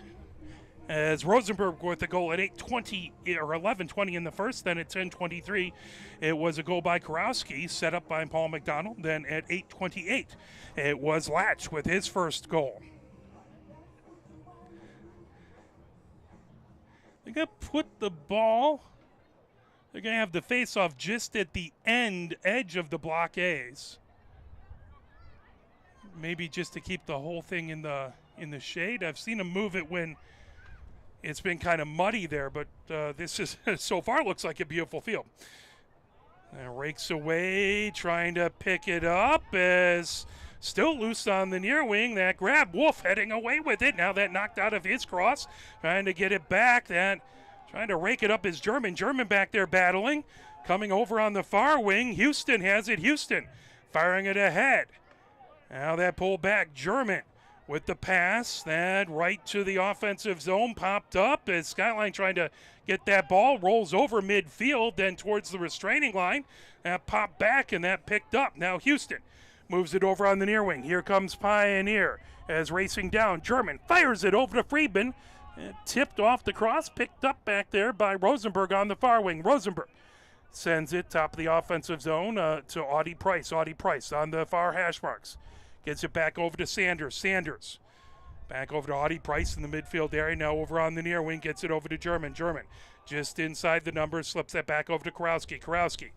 as Rosenberg with the goal at 8:20 or 11:20 in the first. Then at 10:23, it was a goal by Karowski, set up by Paul McDonald. Then at 8:28, it was Latch with his first goal. They're going to put the ball. They're going to have the face-off just at the edge of the block A's. Maybe just to keep the whole thing in the shade. I've seen them move it when it's been kind of muddy there, but this is so far looks like a beautiful field. And rakes away, trying to pick it up as still loose on the near wing. That grab, Wolf heading away with it. Now that knocked out of his cross, trying to get it back. That trying to rake it up is German. German back there battling. Coming over on the far wing. Houston has it. Houston firing it ahead. Now that pull back. German with the pass. That right to the offensive zone. Popped up as Skyline trying to get that ball. Rolls over midfield. Then towards the restraining line. That popped back and that picked up. Now Houston moves it over on the near wing. Here comes Pioneer as racing down. German fires it over to Friedman. Tipped off the cross, picked up back there by Rosenberg on the far wing. Rosenberg sends it top of the offensive zone to Audie Price. Audie Price on the far hash marks. Gets it back over to Sanders. Sanders back over to Audie Price in the midfield area. Now over on the near wing, gets it over to German. German just inside the numbers, slips that back over to Karowski. Karowski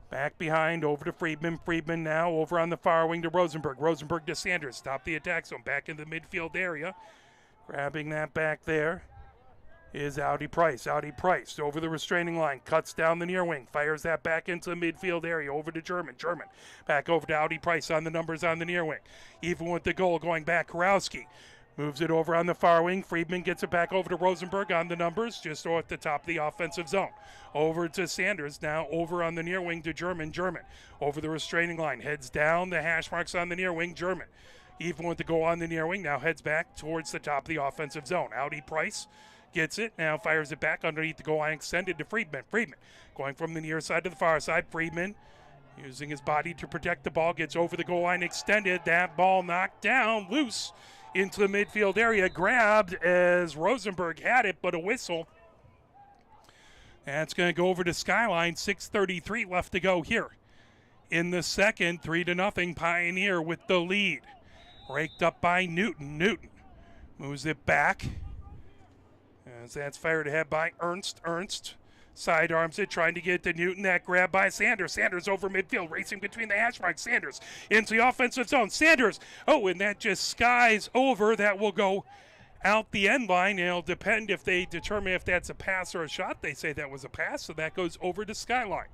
back behind over to Friedman. Friedman now over on the far wing to Rosenberg. Rosenberg to Sanders. Stop the attack zone. Back in the midfield area. Grabbing that back there is Audie Price. Audie Price over the restraining line. Cuts down the near wing. Fires that back into the midfield area. Over to German. German back over to Audie Price on the numbers on the near wing. Even with the goal going back, Karowski moves it over on the far wing. Friedman gets it back over to Rosenberg on the numbers. Just at the top of the offensive zone. Over to Sanders. Now over on the near wing to German. German over the restraining line. Heads down the hash marks on the near wing. German. Even with the goal on the near wing, now heads back towards the top of the offensive zone. Audie Price gets it, now fires it back underneath the goal line, extended to Friedman. Friedman going from the near side to the far side. Friedman using his body to protect the ball, gets over the goal line, extended. That ball knocked down, loose into the midfield area. Grabbed as Rosenberg had it, but a whistle. That's going to go over to Skyline. 6:33 left to go here in the second. 3-0 Pioneer with the lead. Raked up by Newton. Newton moves it back as that's fired ahead by Ernst. Ernst sidearms it, trying to get to Newton. That grab by Sanders. Sanders over midfield, racing between the hash marks. Sanders into the offensive zone. Sanders, and that just skies over. That will go out the end line. It'll depend if they determine if that's a pass or a shot. They say that was a pass, so that goes over to Skyline.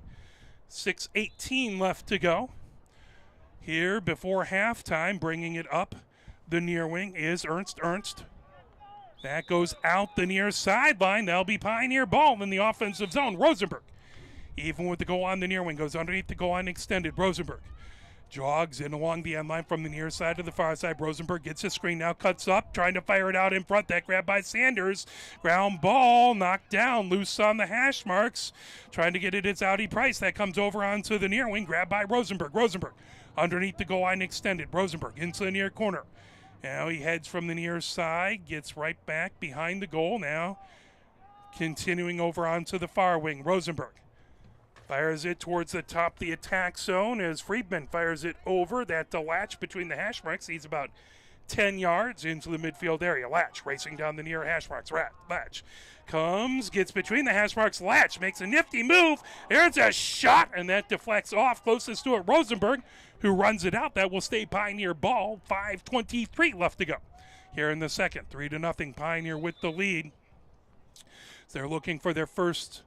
6:18 left to go. Here before halftime, bringing it up the near wing is Ernst. Ernst. That goes out the near sideline. That'll be Pioneer ball in the offensive zone. Rosenberg, even with the goal on the near wing, goes underneath the goal line extended. Rosenberg jogs in along the end line from the near side to the far side. Rosenberg gets his screen, now cuts up, trying to fire it out in front. That grab by Sanders. Ground ball, knocked down, loose on the hash marks. Trying to get it, it's Audie Price. That comes over onto the near wing, grabbed by Rosenberg. Rosenberg underneath the goal line extended. Rosenberg into the near corner. Now he heads from the near side, gets right back behind the goal. Now continuing over onto the far wing. Rosenberg fires it towards the top of the attack zone as Friedman fires it over. That to Latch between the hash marks. He's about 10 yards into the midfield area. Latch racing down the near hash marks. Latch comes, gets between the hash marks. Latch makes a nifty move. There's a shot, and that deflects off. Closest to it, Rosenberg, who runs it out. That will stay Pioneer ball. 5:23 left to go here in the second. 3-0 Pioneer with the lead. They're looking for their first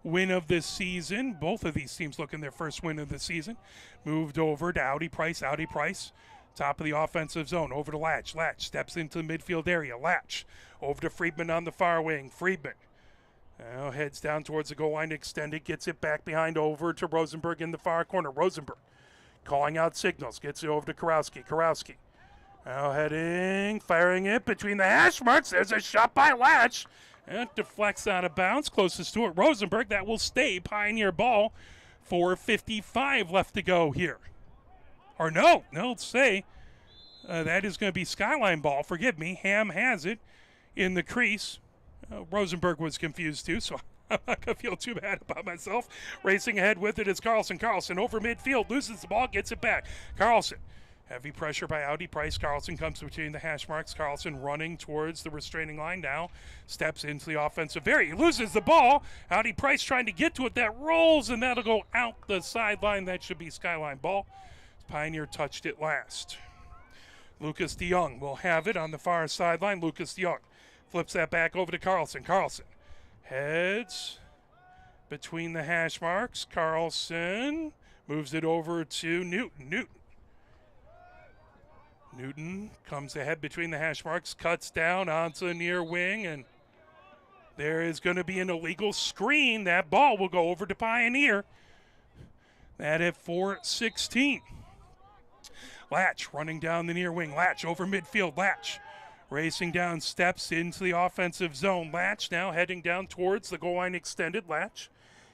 win of this season. Both of these teams looking their first win of the season. Moved over to Audi Price. Audi Price, top of the offensive zone. Over to Latch. Latch steps into the midfield area. Latch over to Friedman on the far wing. Friedman now heads down towards the goal line, extended, gets it back behind over to Rosenberg in the far corner. Rosenberg calling out signals, gets it over to Karowski. Karowski now heading, firing it between the hash marks. There's a shot by Latch. It deflects out of bounds, closest to it, Rosenberg. That will stay Pioneer ball. 4:55 left to go here. Or no, let's say that is going to be Skyline ball. Forgive me. Ham has it in the crease. Rosenberg was confused too, so I'm not going to feel too bad about myself. Racing ahead with it is Carlson. Carlson over midfield, loses the ball, gets it back. Carlson, heavy pressure by Audi Price. Carlson comes between the hash marks. Carlson running towards the restraining line now. Steps into the offensive area. He loses the ball. Audi Price trying to get to it. That rolls, and that'll go out the sideline. That should be Skyline ball. Pioneer touched it last. Lucas DeYoung will have it on the far sideline. Lucas DeYoung flips that back over to Carlson. Carlson heads between the hash marks. Carlson moves it over to Newton. Newton comes ahead between the hash marks, cuts down onto the near wing, and there is going to be an illegal screen. That ball will go over to Pioneer. That at 4:16. Latch running down the near wing. Latch over midfield. Latch racing down, steps into the offensive zone. Latch now heading down towards the goal line extended. Latch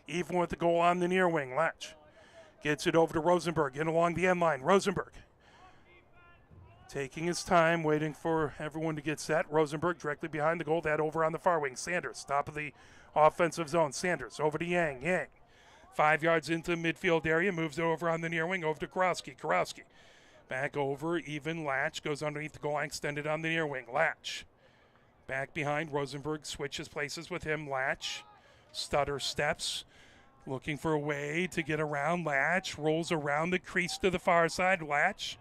even with the goal on the near wing. Latch gets it over to Rosenberg in along the end line. Rosenberg taking his time, waiting for everyone to get set. Rosenberg directly behind the goal. That over on the far wing. Sanders, top of the offensive zone. Sanders over to Yang. Yang 5 yards into the midfield area. Moves it over on the near wing. Over to Karowski. Karowski back over. Even Latch goes underneath the goal line. Extended on the near wing. Latch back behind. Rosenberg switches places with him. Latch stutter steps. Looking for a way to get around. Latch rolls around the crease to the far side. Latch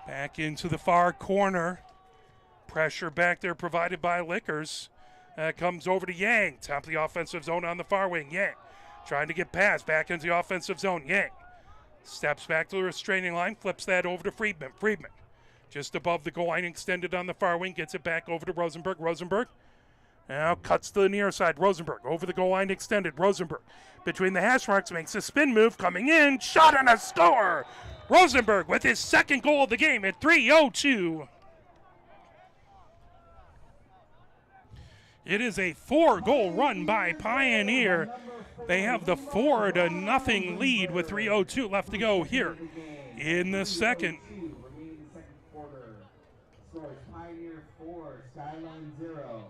back into the far corner. Pressure back there provided by Lickers. Comes over to Yang. Top of the offensive zone on the far wing. Yang trying to get past. Back into the offensive zone. Yang steps back to the restraining line. Flips that over to Friedman. Friedman just above the goal line. Extended on the far wing. Gets it back over to Rosenberg. Rosenberg now cuts to the near side. Rosenberg over the goal line extended. Rosenberg between the hash marks makes a spin move. Coming in. Shot and a score. Rosenberg with his second goal of the game at 3:02. It is a 4-goal run by Pioneer. They have the 4-0 lead with 3:02 left to go here in the second. Remaining the second quarter. Scores Pioneer 4, Skyline 0.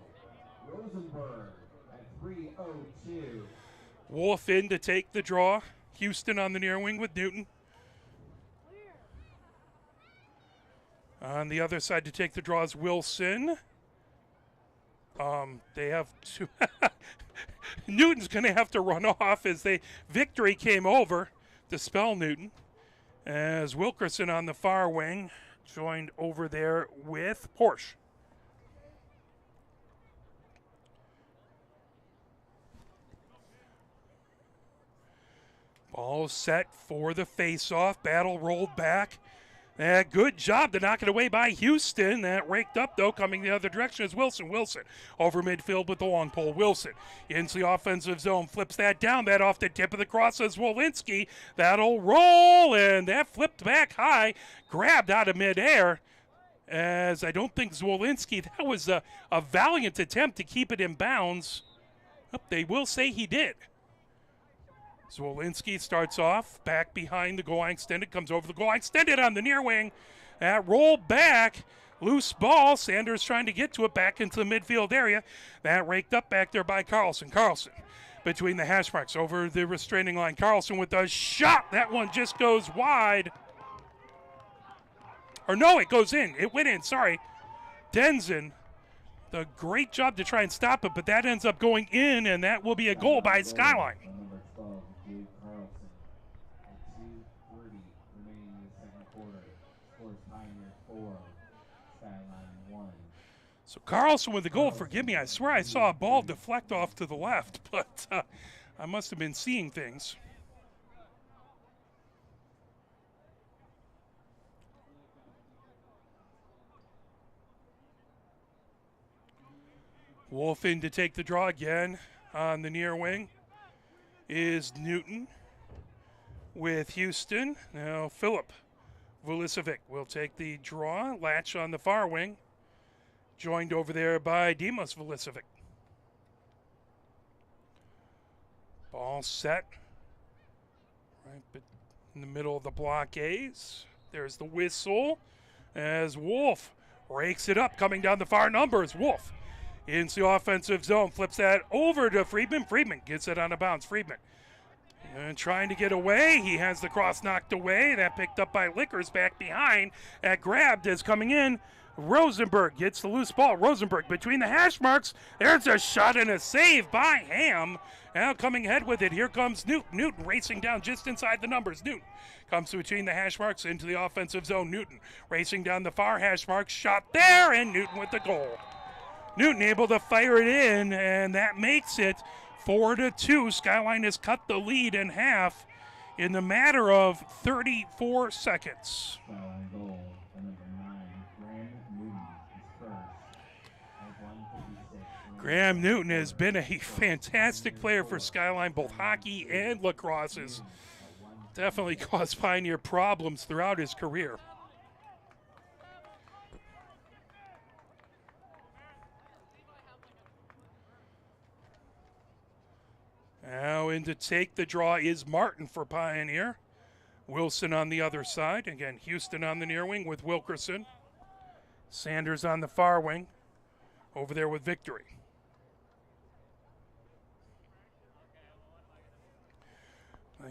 Rosenberg at 3:02. Wolf in to take the draw. Houston on the near wing with Newton. On the other side to take the draw is Wilson. They have two. Newton's going to have to run off as Victory came over to spell Newton. As Wilkerson on the far wing joined over there with Porsche. Ball set for the face-off. Battle rolled back. Good job to knock it away by Houston. That raked up, though, coming the other direction is Wilson. Wilson over midfield with the long pole. Wilson into the offensive zone. Flips that down. That off the tip of the cross is Wolinski. That'll roll, and that flipped back high. Grabbed out of midair. As I don't think Zwolinski, that was a valiant attempt to keep it in bounds. They will say he did. Zwolinski starts off back behind the goal line extended, comes over the goal line extended on the near wing. That roll back, loose ball. Sanders trying to get to it back into the midfield area. That raked up back there by Carlson. Carlson between the hash marks over the restraining line. Carlson with a shot. That one just goes wide. Or no, it goes in. It went in, sorry. Denzen, the great job to try and stop it, but that ends up going in, and that will be a goal by Skyline. Number 12, Gabe Carlson. At 2:30 remaining in the second quarter. Scores Pioneer 4, Skyline 1. So Carlson with the goal. Forgive me, I swear I saw a ball deflect off to the left, but I must have been seeing things. Wolf in to take the draw again on the near wing is Newton with Houston. Now Philip Vulicevic will take the draw. Latch on the far wing. Joined over there by Dimas Vulicevic. Ball set. Right in the middle of the blockades. There's the whistle as Wolf rakes it up, coming down the far numbers. Wolf into the offensive zone, flips that over to Friedman. Friedman gets it on a bounce. Friedman and trying to get away. He has the cross knocked away. That picked up by Lickers back behind. That grabbed is coming in. Rosenberg gets the loose ball. Rosenberg between the hash marks. There's a shot and a save by Ham. Now coming ahead with it. Here comes Newton. Newton racing down just inside the numbers. Newton comes between the hash marks into the offensive zone. Newton racing down the far hash marks. Shot there, and Newton with the goal. Newton able to fire it in, and that makes it 4-2. Skyline has cut the lead in half in the matter of 34 seconds. Graham Newton has been a fantastic player for Skyline, both hockey and lacrosse. Has definitely caused Pioneer problems throughout his career. Now in to take the draw is Martin for Pioneer. Wilson on the other side. Again, Houston on the near wing with Wilkerson. Sanders on the far wing. Over there with Victory.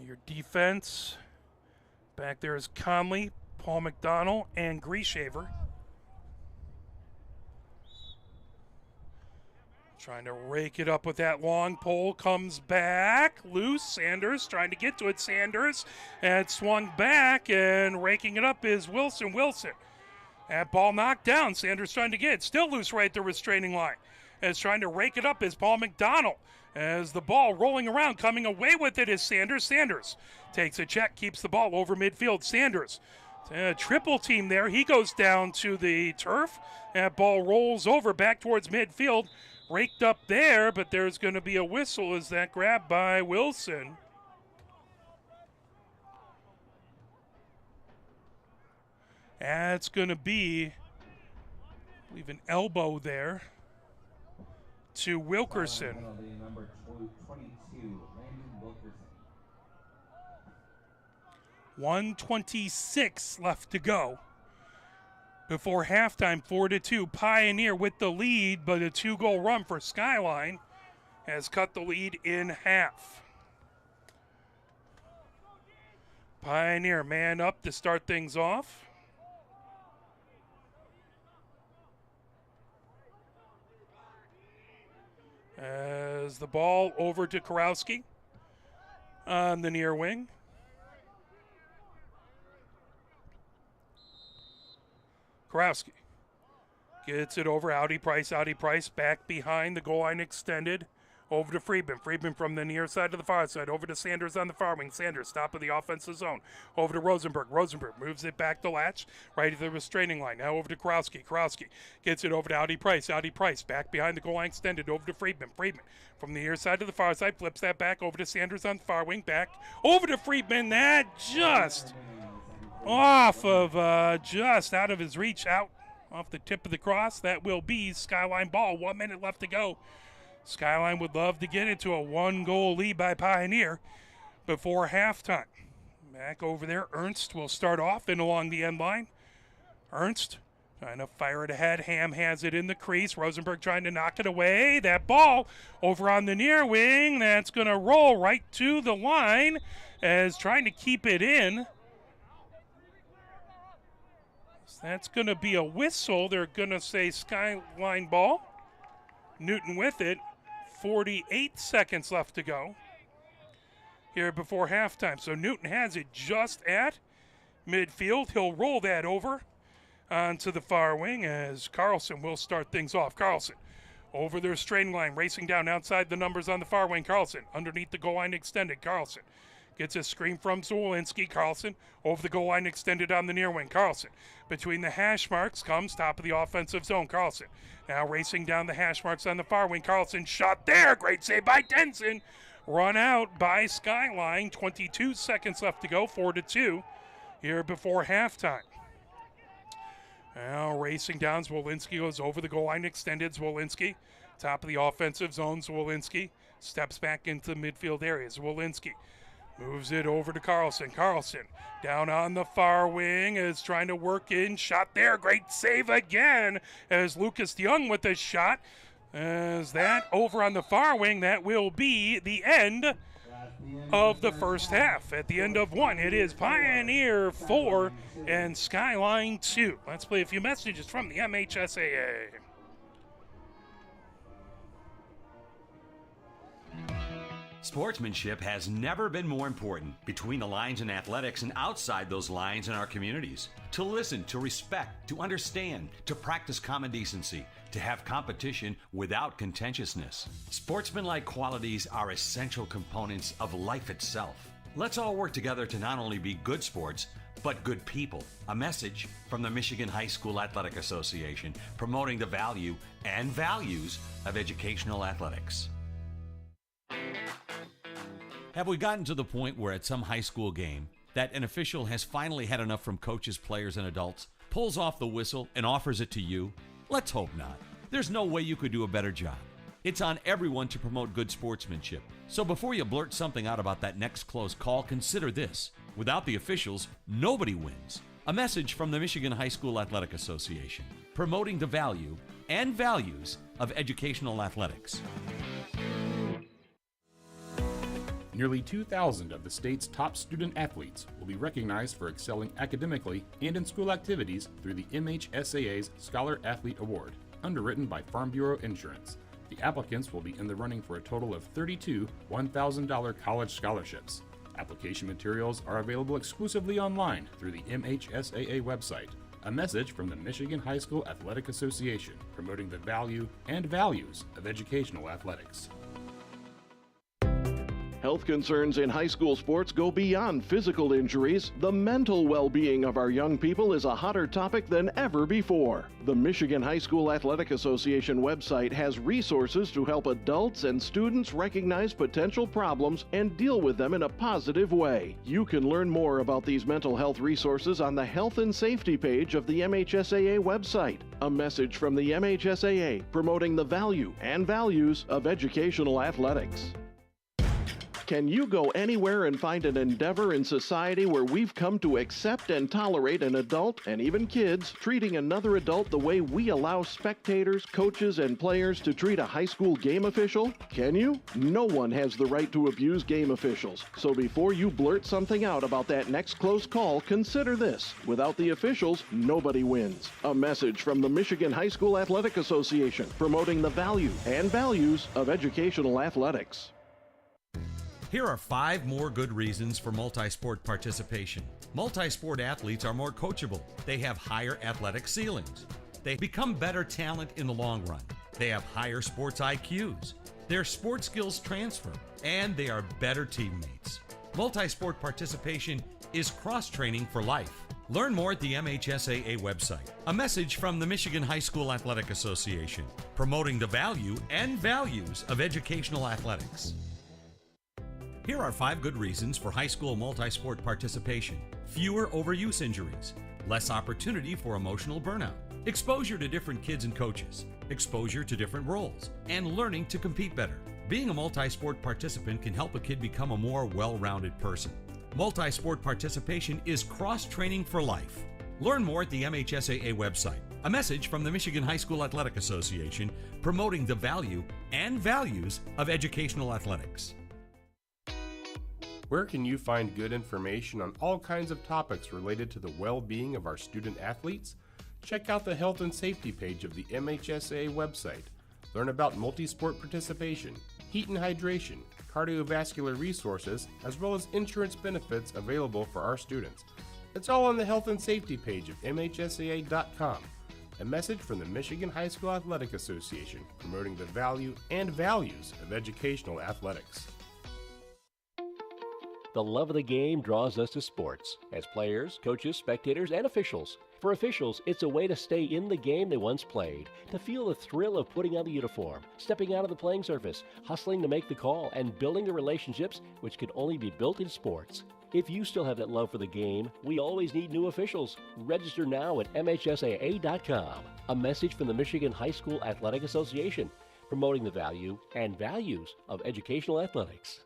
Your defense. Back there is Conley, Paul McDonald, and Grieshaver. Trying to rake it up with that long pole. Comes back. Loose. Sanders trying to get to it. Sanders. And swung back. And raking it up is Wilson. Wilson. That ball knocked down. Sanders trying to get it. Still loose right at the restraining line. As trying to rake it up is Paul McDonald. As the ball rolling around. Coming away with it is Sanders. Sanders takes a check. Keeps the ball over midfield. Sanders. Triple team there. He goes down to the turf. That ball rolls over back towards midfield. Raked up there, but there's going to be a whistle as that grab by Wilson. That's going to be, I believe, an elbow there to Wilkerson. 1:26 left to go. Before halftime, 4-2. Pioneer with the lead, but a 2-goal run for Skyline has cut the lead in half. Pioneer man up to start things off. As the ball over to Karowski on the near wing. Karowski gets it over. Audi Price back behind the goal line extended. Over to Friedman. Friedman from the near side to the far side. Over to Sanders on the far wing. Sanders top of the offensive zone. Over to Rosenberg. Rosenberg moves it back to Latch. Right at the restraining line. Now over to Karowski. Karowski gets it over to Audi Price. Audi Price back behind the goal line extended. Over to Friedman. Friedman from the near side to the far side. Flips that back over to Sanders on the far wing. Back over to Friedman. That just off of, just out of his reach, out off the tip of the cross. That will be Skyline ball. 1 minute left to go. Skyline would love to get into a 1-goal lead by Pioneer before halftime. Back over there, Ernst will start off and along the end line. Ernst trying to fire it ahead. Ham has it in the crease. Rosenberg trying to knock it away. That ball over on the near wing. That's going to roll right to the line as trying to keep it in. That's going to be a whistle. They're going to say Skyline ball. Newton with it. 48 seconds left to go here before halftime. So Newton has it just at midfield. He'll roll that over onto the far wing as Carlson will start things off. Carlson over their straight line, racing down outside the numbers on the far wing. Carlson underneath the goal line extended. Carlson gets a screen from Zawinski. Carlson over the goal line extended on the near wing. Carlson between the hash marks comes top of the offensive zone. Carlson now racing down the hash marks on the far wing. Carlson shot there. Great save by Denson. Run out by Skyline. 22 seconds left to go. 4-2 here before halftime. Now racing down, Zawinski goes over the goal line extended. Zawinski, top of the offensive zone. Zawinski steps back into the midfield area. Zawinski moves it over to Carlson. Carlson down on the far wing is trying to work in. Shot there. Great save again as Lucas Young with the shot. As that over on the far wing, that will be the end of the first half. At the end of one, it is Pioneer 4 and Skyline 2. Let's play a few messages from the MHSAA. Sportsmanship has never been more important between the lines in athletics and outside those lines in our communities. To listen, to respect, to understand, to practice common decency, to have competition without contentiousness. Sportsmanlike qualities are essential components of life itself. Let's all work together to not only be good sports, but good people. A message from the Michigan High School Athletic Association, promoting the value and values of educational athletics. Have we gotten to the point where at some high school game that an official has finally had enough from coaches, players, and adults, pulls off the whistle, and offers it to you? Let's hope not. There's no way you could do a better job. It's on everyone to promote good sportsmanship. So before you blurt something out about that next close call, consider this. Without the officials, nobody wins. A message from the Michigan High School Athletic Association, promoting the value and values of educational athletics. Nearly 2,000 of the state's top student athletes will be recognized for excelling academically and in school activities through the MHSAA's Scholar Athlete Award, underwritten by Farm Bureau Insurance. The applicants will be in the running for a total of 32 $1,000 college scholarships. Application materials are available exclusively online through the MHSAA website. A message from the Michigan High School Athletic Association, promoting the value and values of educational athletics. Health concerns in high school sports go beyond physical injuries. The mental well-being of our young people is a hotter topic than ever before. The Michigan High School Athletic Association website has resources to help adults and students recognize potential problems and deal with them in a positive way. You can learn more about these mental health resources on the Health and Safety page of the MHSAA website. A message from the MHSAA promoting the value and values of educational athletics. Can you go anywhere and find an endeavor in society where we've come to accept and tolerate an adult, and even kids, treating another adult the way we allow spectators, coaches, and players to treat a high school game official? Can you? No one has the right to abuse game officials. So before you blurt something out about that next close call, consider this. Without the officials, nobody wins. A message from the Michigan High School Athletic Association, promoting the value and values of educational athletics. Here are 5 more good reasons for multi-sport participation. Multi-sport athletes are more coachable. They have higher athletic ceilings. They become better talent in the long run. They have higher sports IQs. Their sports skills transfer, and they are better teammates. Multi-sport participation is cross-training for life. Learn more at the MHSAA website. A message from the Michigan High School Athletic Association, promoting the value and values of educational athletics. Here are 5 good reasons for high school multi-sport participation. Fewer overuse injuries, less opportunity for emotional burnout, exposure to different kids and coaches, exposure to different roles, and learning to compete better. Being a multi-sport participant can help a kid become a more well-rounded person. Multi-sport participation is cross-training for life. Learn more at the MHSAA website. A message from the Michigan High School Athletic Association, promoting the value and values of educational athletics. Where can you find good information on all kinds of topics related to the well-being of our student athletes? Check out the Health and Safety page of the MHSAA website. Learn about multi-sport participation, heat and hydration, cardiovascular resources, as well as insurance benefits available for our students. It's all on the health and safety page of MHSAA.com. A message from the Michigan High School Athletic Association promoting the value and values of educational athletics. The love of the game draws us to sports as players, coaches, spectators, and officials. For officials, it's a way to stay in the game they once played, to feel the thrill of putting on the uniform, stepping out of the playing surface, hustling to make the call, and building the relationships which could only be built in sports. If you still have that love for the game, we always need new officials. Register now at MHSAA.com. A message from the Michigan High School Athletic Association, promoting the value and values of educational athletics.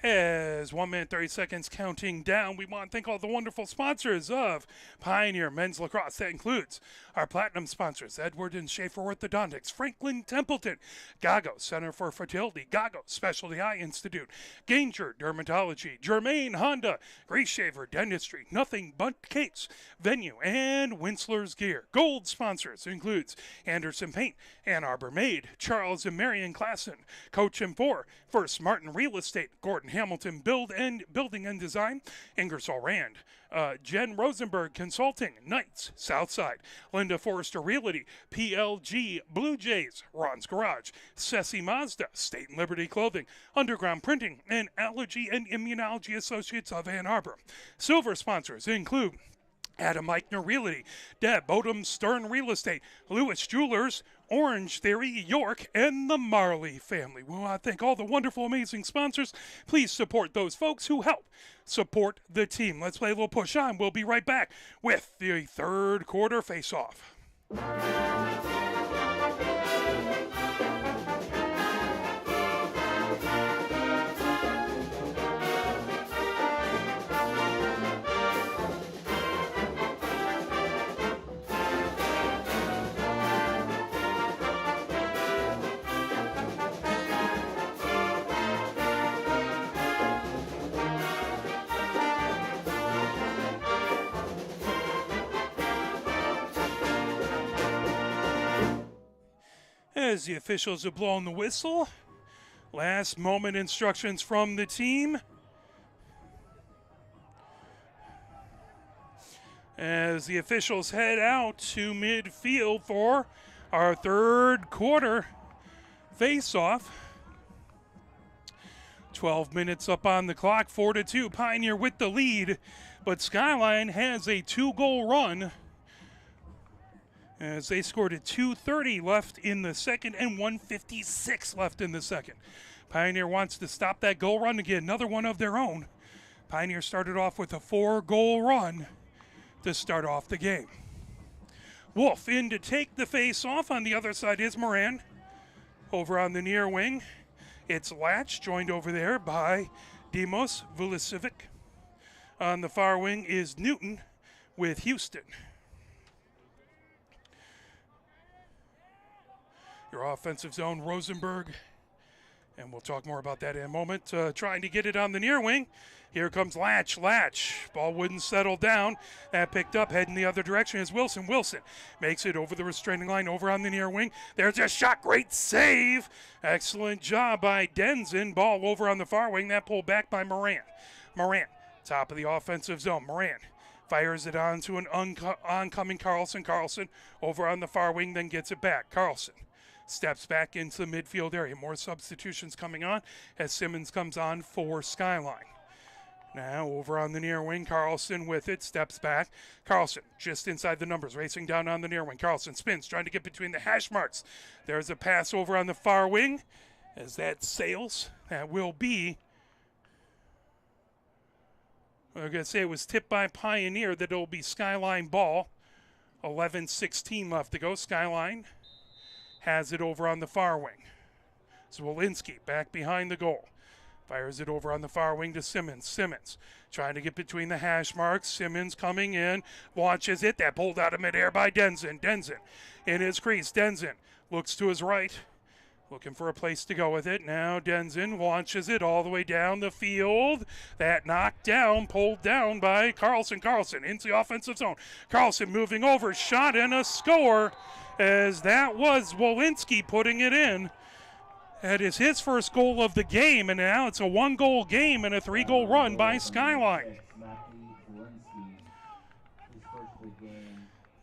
As 1 minute 30 seconds counting down, we want to thank all the wonderful sponsors of Pioneer Men's Lacrosse. That includes our platinum sponsors, Edward and Schaefer Orthodontics, Franklin Templeton, Gago Center for Fertility, Gago Specialty Eye Institute, Ganger Dermatology, Germain Honda, Grease Shaver Dentistry, Nothing But Cakes, Venue, and Winsler's Gear. Gold sponsors includes Anderson Paint, Ann Arbor Made, Charles and Marion Klassen, Coach M4, First Martin Real Estate, Gordon Hamilton Building and Design, Ingersoll Rand, Jen Rosenberg Consulting, Knights, Southside, Linda Forrester Realty, PLG Blue Jays, Ron's Garage, Ceci Mazda, State and Liberty Clothing, Underground Printing, and Allergy and Immunology Associates of Ann Arbor. Silver sponsors include Adam Eichner Realty, Deb Odom Stern Real Estate, Lewis Jewelers, Orange Theory, York, and the Marley family. We want to thank all the wonderful, amazing sponsors. Please support those folks who help support the team. Let's play a little push on. We'll be right back with the third quarter face-off. As the officials have blown the whistle, last moment instructions from the team. As the officials head out to midfield for our third quarter face-off. 12 minutes up on the clock, 4-2, Pioneer with the lead, but Skyline has a 2-goal run as they scored at 2:30 left in the second and 1:56 left in the second. Pioneer wants to stop that goal run to get another one of their own. Pioneer started off with a 4-goal run to start off the game. Wolf in to take the face off. On the other side is Moran. Over on the near wing, it's Latch, joined over there by Demos Vulicevic. On the far wing is Newton with Houston. Your offensive zone, Rosenberg, and we'll talk more about that in a moment. Trying to get it on the near wing. Here comes Latch. Ball wouldn't settle down. That picked up, heading the other direction is Wilson. Wilson makes it over the restraining line, over on the near wing. There's a shot. Great save. Excellent job by Denzin. Ball over on the far wing. That pulled back by Moran. Top of the offensive zone. Moran fires it on to an oncoming Carlson. Carlson over on the far wing, then gets it back. Carlson steps back into the midfield area. More substitutions coming on as Simmons comes on for Skyline. Now over on the near wing, Carlson with it, steps back. Carlson just inside the numbers, racing down on the near wing. Carlson spins, trying to get between the hash marks. There's a pass over on the far wing as that sails. That will be, I'm going to say it was tipped by Pioneer, that it'll be Skyline ball. 11:16 left to go. Skyline has it over on the far wing. Zwolinski back behind the goal. Fires it over on the far wing to Simmons. Simmons trying to get between the hash marks. Simmons coming in, launches it. That pulled out of midair by Denzin. Denzin in his crease. Denzin looks to his right, looking for a place to go with it. Now Denzin launches it all the way down the field. That knocked down, pulled down by Carlson. Carlson into the offensive zone. Carlson moving over, shot and a score, as that was Wolinski putting it in. That is his first goal of the game, and now it's a 1-goal game and a 3-goal run by Skyline.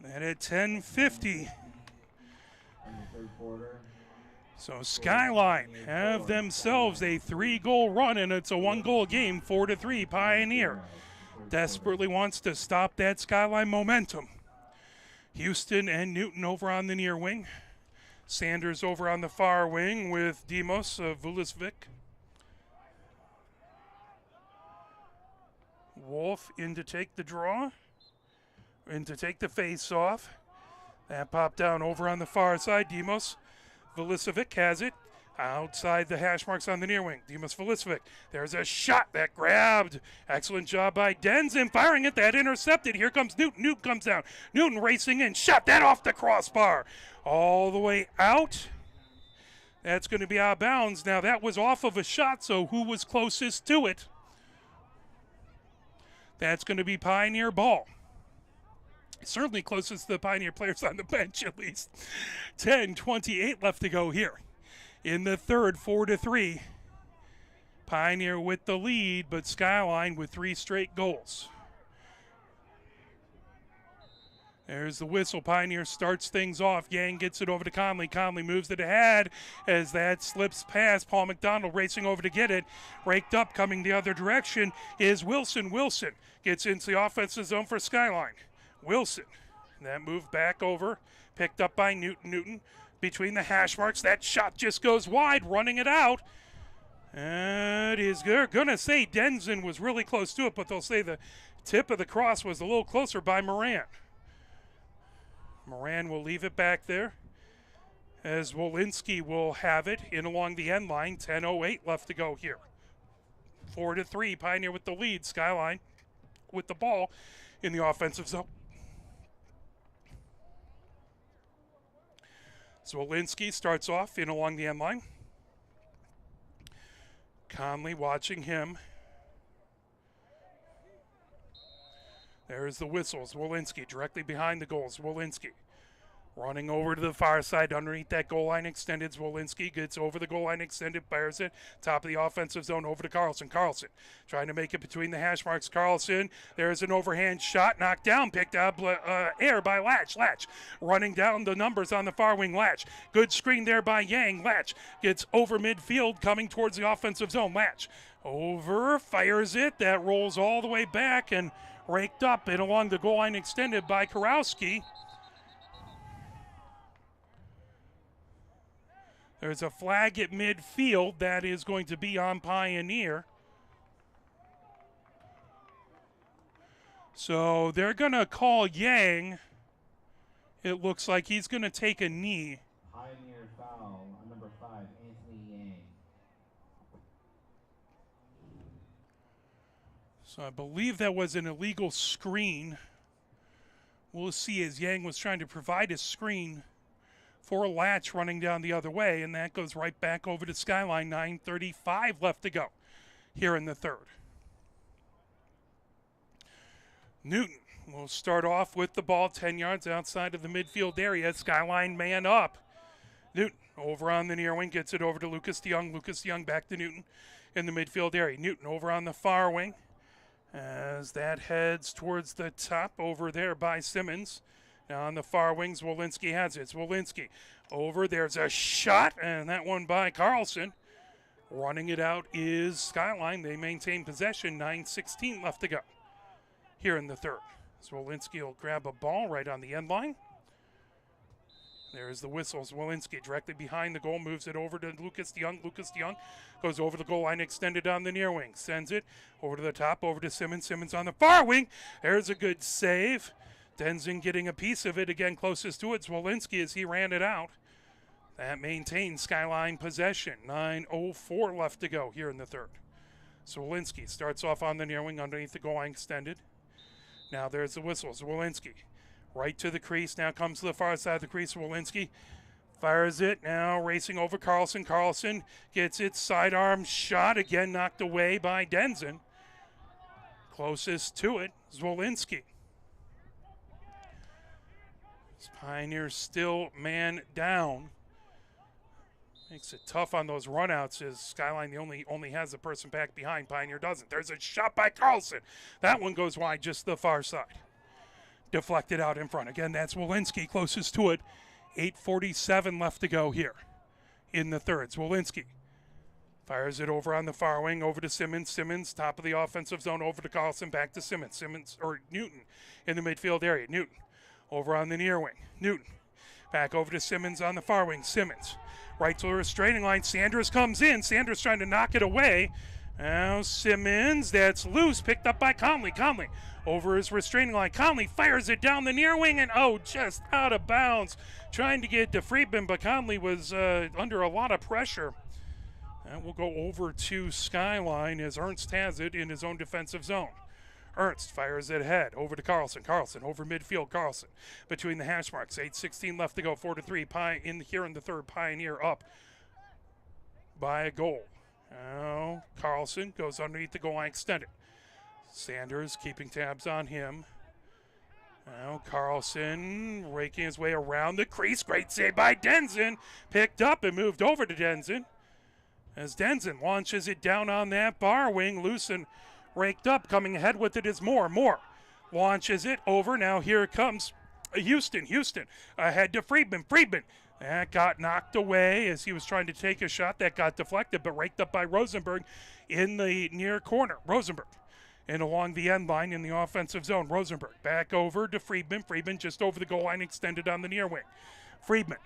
And at 10:50, so Skyline have themselves a 3-goal run, and it's a 1-goal game, 4-3 Pioneer. Desperately wants to stop that Skyline momentum. Houston and Newton over on the near wing. Sanders over on the far wing with Demos Vulicevic. Wolf in to take the draw, in to take the face off. That popped down over on the far side. Demos Vulicevic has it. Outside the hash marks on the near wing, Dimas Filicevic. There's a shot that grabbed. Excellent job by Denzin, firing it, that intercepted. Here comes Newton. Newton comes down. Newton racing in, shot that off the crossbar. All the way out. That's going to be out of bounds. Now that was off of a shot, so who was closest to it? That's going to be Pioneer ball. Certainly closest to the Pioneer players on the bench, at least. 10:28 left to go here. In the third, 4-3. Pioneer with the lead, but Skyline with 3 straight goals. There's the whistle. Pioneer starts things off. Yang gets it over to Conley. Conley moves it ahead as that slips past. Paul McDonald racing over to get it. Raked up, coming the other direction is Wilson. Wilson gets into the offensive zone for Skyline. Wilson, that move back over, picked up by Newton. Newton between the hash marks. That shot just goes wide, running it out. And they're going to say Denzin was really close to it, but they'll say the tip of the cross was a little closer by Moran. Moran will leave it back there as Wolinski will have it in along the end line. 10:08 left to go here. 4-3, Pioneer with the lead. Skyline with the ball in the offensive zone. Zwolinski starts off in along the end line. Conley watching him. There's the whistle. Zwolinski directly behind the goal. Zwolinski running over to the far side underneath that goal line extended. Zwolinski gets over the goal line extended, fires it. Top of the offensive zone over to Carlson. Carlson trying to make it between the hash marks. Carlson, there's an overhand shot, knocked down, picked up air by Latch. Latch running down the numbers on the far wing. Latch, good screen there by Yang. Latch gets over midfield, coming towards the offensive zone. Latch over, fires it. That rolls all the way back and raked up and along the goal line extended by Karowski. There's a flag at midfield that is going to be on Pioneer. So they're going to call Yang. It looks like he's going to take a knee. Pioneer foul on number 5, Anthony Yang. So I believe that was an illegal screen. We'll see, as Yang was trying to provide a screen for Latch running down the other way, and that goes right back over to Skyline. 9:35 left to go here in the third. Newton will start off with the ball 10 yards outside of the midfield area. Skyline man up. Newton over on the near wing, gets it over to Lucas DeYoung. Lucas DeYoung back to Newton in the midfield area. Newton over on the far wing as that heads towards the top over there by Simmons. Now on the far wings, Wolinski has it. Wolinski over. There's a shot, and that one by Carlson. Running it out is Skyline. They maintain possession. 9:16 left to go here in the third. Wolinski will grab a ball right on the end line. There's the whistles. Wolinski directly behind the goal, moves it over to Lucas DeYoung. Lucas DeYoung goes over the goal line, extended on the near wing. Sends it over to the top, over to Simmons. Simmons on the far wing. There's a good save. Denzin getting a piece of it, again closest to it. Zwolinski as he ran it out. That maintains Skyline possession. 9:04 left to go here in the third. Zwolinski starts off on the near wing underneath the goal line extended. Now there's the whistle. Zwolinski right to the crease. Now comes to the far side of the crease. Zwolinski fires it. Now racing over Carlson. Carlson gets its sidearm shot. Again knocked away by Denzin. Closest to it, Zwolinski. Pioneers still man down. Makes it tough on those runouts as Skyline only has a person back behind. Pioneer doesn't. There's a shot by Carlson. That one goes wide, just the far side. Deflected out in front. Again, that's Wolinski closest to it. 8:47 left to go here in the third. Wolinski fires it over on the far wing, over to Simmons. Simmons, top of the offensive zone, over to Carlson, back to Simmons. Newton in the midfield area. Newton over on the near wing. Newton back over to Simmons on the far wing. Simmons right to the restraining line. Sanders comes in. Sanders trying to knock it away. Now Simmons, that's loose, picked up by Conley. Conley over his restraining line. Conley fires it down the near wing, and just out of bounds. Trying to get to Friedman, but Conley was under a lot of pressure. And we'll go over to Skyline as Ernst has it in his own defensive zone. Ernst fires it ahead, over to Carlson. Carlson over midfield. Carlson between the hash marks. 8:16 left to go. 4-3. Here in the third. Pioneer up by a goal. Now Carlson goes underneath the goal line extended. Sanders keeping tabs on him. Now Carlson raking his way around the crease. Great save by Denson. Picked up and moved over to Denson. As Denson launches it down on that bar wing. Loose and raked up. Coming ahead with it is Moore. Moore launches it over. Now here comes Houston. Houston ahead to Friedman. Friedman. That got knocked away as he was trying to take a shot. That got deflected, but raked up by Rosenberg in the near corner. Rosenberg. And along the end line in the offensive zone. Rosenberg back over to Friedman. Friedman just over the goal line, extended on the near wing. Friedman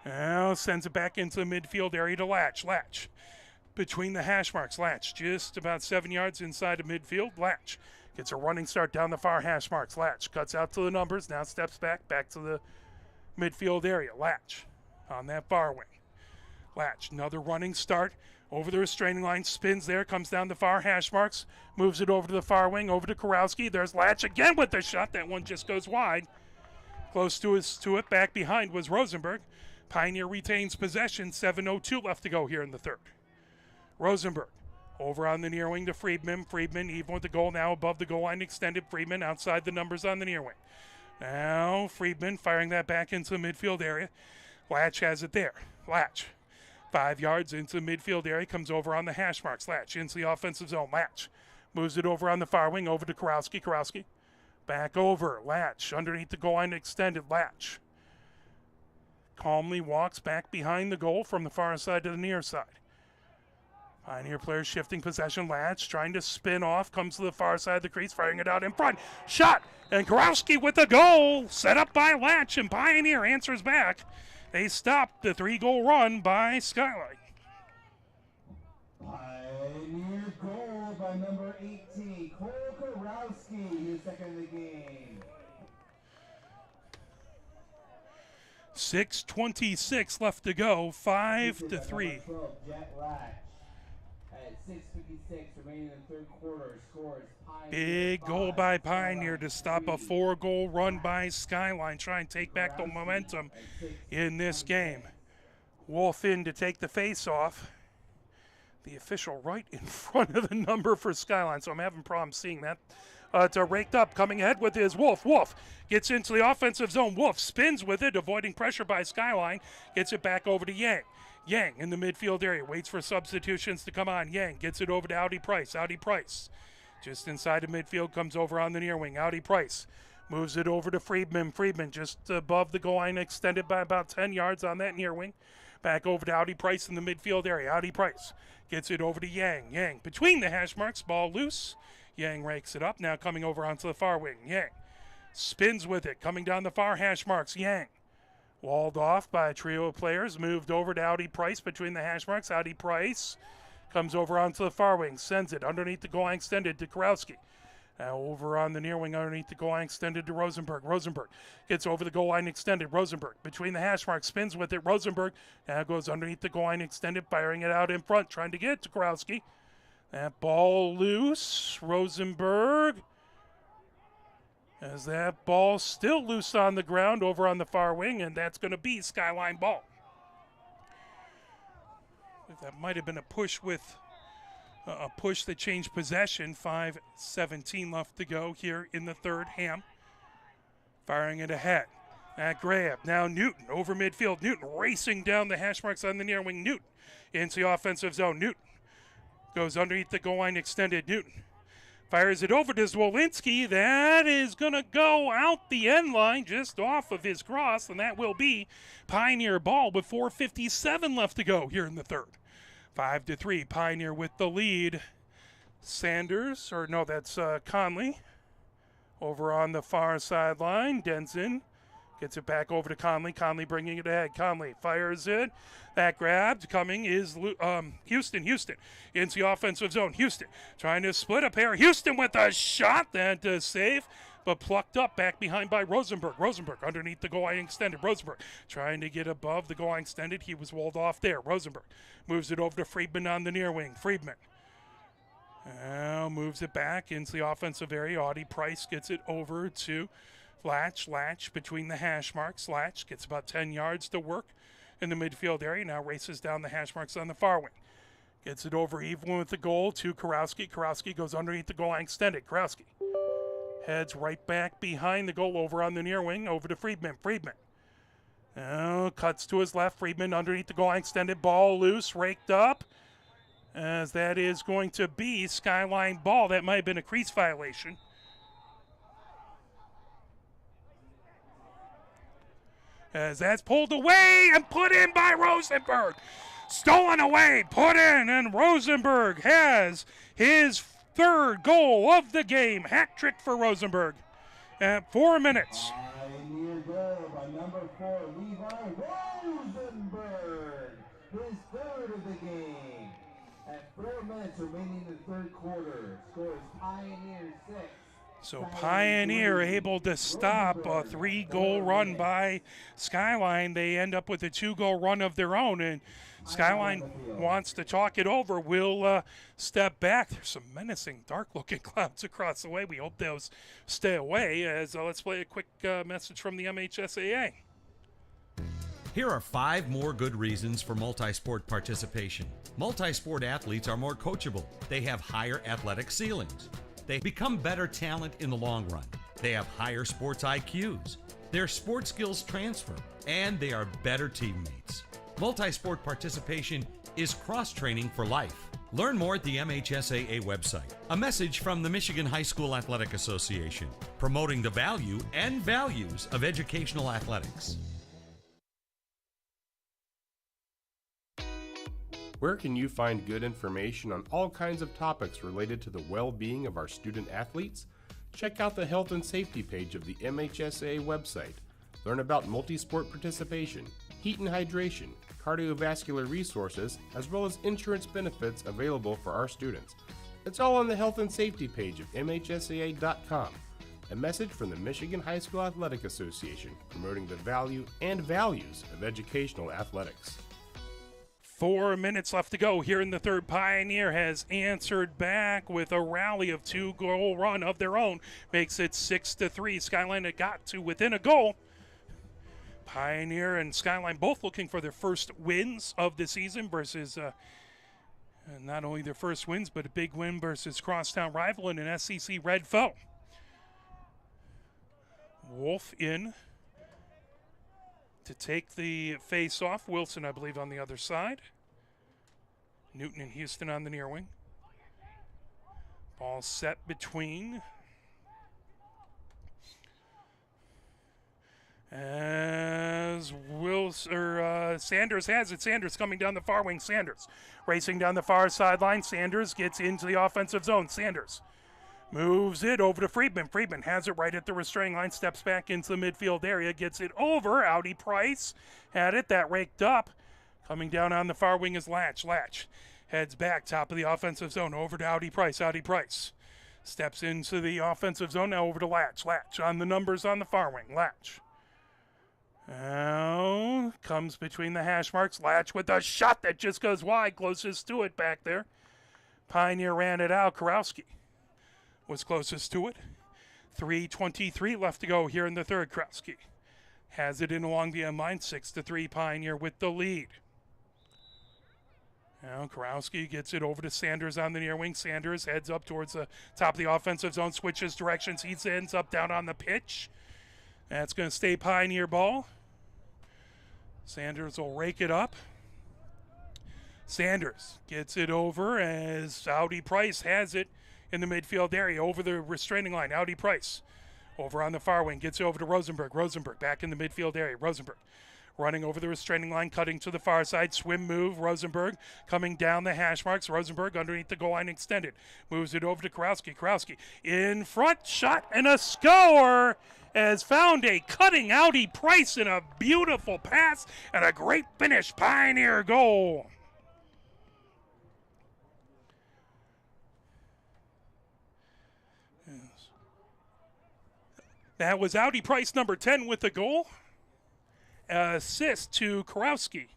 now sends it back into the midfield area to Latch. Latch between the hash marks. Latch just about 7 yards inside of midfield. Latch gets a running start down the far hash marks. Latch cuts out to the numbers. Now steps back to the midfield area. Latch on that far wing. Latch, another running start. Over the restraining line, spins there, comes down the far hash marks, moves it over to the far wing, over to Kurowski. There's Latch again with the shot. That one just goes wide. Close to it, back behind was Rosenberg. Pioneer retains possession, 7:02 left to go here in the third. Rosenberg over on the near wing to Friedman. Friedman even with the goal now above the goal line extended. Friedman outside the numbers on the near wing. Now Friedman firing that back into the midfield area. Latch has it there. Latch. 5 yards into the midfield area, comes over on the hash marks. Latch into the offensive zone. Latch moves it over on the far wing, over to Kurowski. Kurowski back over. Latch underneath the goal line, extended. Latch calmly walks back behind the goal from the far side to the near side. Pioneer players shifting possession. Latch trying to spin off, comes to the far side of the crease, firing it out in front. Shot, and Kurowski with the goal, set up by Latch, and Pioneer answers back. They stopped the 3-goal run by Skyline. Pioneer goal by number 18, Cole Kurowski, his second of the game. 6:26 left to go, 5-3. Jet Latch at 6:56 remaining in the third quarter scores Pioneer. Big goal by Pioneer to stop a 4-goal run by Skyline. Try and take back the momentum in this game. Wolf in to take the face-off. The official right in front of the number for Skyline, so I'm having problems seeing that. It's raked up, coming ahead with his Wolf. Wolf gets into the offensive zone. Wolf spins with it, avoiding pressure by Skyline. Gets it back over to Yang. Yang in the midfield area, waits for substitutions to come on. Yang gets it over to Audi Price. Audi Price just inside of midfield, comes over on the near wing. Audi Price moves it over to Friedman. Friedman just above the goal line, extended by about 10 yards on that near wing. Back over to Audi Price in the midfield area. Audi Price gets it over to Yang. Yang between the hash marks, ball loose. Yang rakes it up, now coming over onto the far wing. Yang spins with it, coming down the far hash marks. Yang walled off by a trio of players, moved over to Audi Price between the hash marks. Audi Price comes over onto the far wing, sends it underneath the goal line extended to Kurowski. Now over on the near wing underneath the goal line extended to Rosenberg. Rosenberg gets over the goal line extended. Rosenberg between the hash marks, spins with it. Rosenberg now goes underneath the goal line extended, firing it out in front, trying to get it to Kurowski. That ball loose. Rosenberg, as that ball still loose on the ground over on the far wing, and that's going to be Skyline ball. That might have been a push that changed possession. 5:17 left to go here in the third. Ham firing it ahead. That grab. Now Newton over midfield. Newton racing down the hash marks on the near wing. Newton into the offensive zone. Newton goes underneath the goal line extended. Newton fires it over to Zwolinski. That is going to go out the end line just off of his cross, and that will be Pioneer ball with 4:57 left to go here in the third. 5-3, Pioneer with the lead. Sanders, or no, that's Conley over on the far sideline. Denson gets it back over to Conley. Conley bringing it ahead. Conley fires it. That grabbed coming is Houston. Houston into the offensive zone. Houston trying to split a pair. Houston with a shot that save but plucked up back behind by Rosenberg. Rosenberg underneath the goal line extended. Rosenberg trying to get above the goal line extended. He was walled off there. Rosenberg moves it over to Friedman on the near wing. Friedman now moves it back into the offensive area. Audie Price gets it over to Latch. Latch between the hash marks. Latch gets about 10 yards to work in the midfield area. Now races down the hash marks on the far wing. Gets it over even with the goal to Karowski. Karowski goes underneath the goal line extended. Karowski heads right back behind the goal over on the near wing, over to Friedman. Friedman now cuts to his left. Friedman underneath the goal line extended. Ball loose, raked up. As that is going to be Skyline ball. That might have been a crease violation. As that's pulled away and put in by Rosenberg. Stolen away, put in, and Rosenberg has his third goal of the game. Hat trick for Rosenberg at 4 minutes. Pioneer goal by number 4, Levi Rosenberg. His third of the game. At 4 minutes remaining in the third quarter. Scores Pioneer 6. So Pioneer able to stop a 3-goal run by Skyline. They end up with a 2-goal run of their own, and Skyline wants to talk it over. Will step back. There's some menacing, dark-looking clouds across the way. We hope those stay away. As let's play a quick message from the MHSAA. Here are 5 more good reasons for multi-sport participation. Multi-sport athletes are more coachable. They have higher athletic ceilings. They become better talent in the long run. They have higher sports IQs. Their sport skills transfer, and they are better teammates. Multi-sport participation is cross-training for life. Learn more at the MHSAA website. A message from the Michigan High School Athletic Association, promoting the value and values of educational athletics. Where can you find good information on all kinds of topics related to the well-being of our student athletes? Check out the health and safety page of the MHSAA website. Learn about multi-sport participation, heat and hydration, cardiovascular resources, as well as insurance benefits available for our students. It's all on the health and safety page of MHSAA.com. A message from the Michigan High School Athletic Association, promoting the value and values of educational athletics. 4 minutes left to go here in the third. Pioneer has answered back with a rally of 2-goal run of their own. Makes it 6-3. Skyline had got to within a goal. Pioneer and Skyline both looking for their first wins of the season versus not only their first wins, but a big win versus crosstown rival and an SEC red foe. Wolf in to take the face-off. Wilson, I believe, on the other side. Newton and Houston on the near wing. Ball set between. As Sanders has it. Sanders coming down the far wing. Sanders racing down the far sideline. Sanders gets into the offensive zone. Sanders moves it over to Friedman. Friedman has it right at the restraining line, steps back into the midfield area, gets it over. Audi Price had it, that raked up. Coming down on the far wing is Latch. Latch heads back, top of the offensive zone, over to Audi Price. Audi Price steps into the offensive zone, now over to Latch. Latch on the numbers on the far wing. Latch now comes between the hash marks. Latch with a shot that just goes wide, closest to it back there. Pioneer ran it out. Karowski was closest to it. 3:23 left to go here in the third. Krowski has it in along the end line. 6-3 Pioneer with the lead. Now Karowski gets it over to Sanders on the near wing. Sanders heads up towards the top of the offensive zone, switches directions. He ends up down on the pitch. That's going to stay Pioneer ball. Sanders will rake it up. Sanders gets it over as Audi Price has it in the midfield area, over the restraining line. Audi Price over on the far wing, gets it over to Rosenberg. Rosenberg back in the midfield area. Rosenberg running over the restraining line, cutting to the far side. Swim move. Rosenberg coming down the hash marks. Rosenberg underneath the goal line extended. Moves it over to Karowski. Karowski in front, shot, and a score has found a cutting Audi Price in a beautiful pass and a great finish. Pioneer goal. That was Audi Price, number 10, with the goal. Assist to Karowski.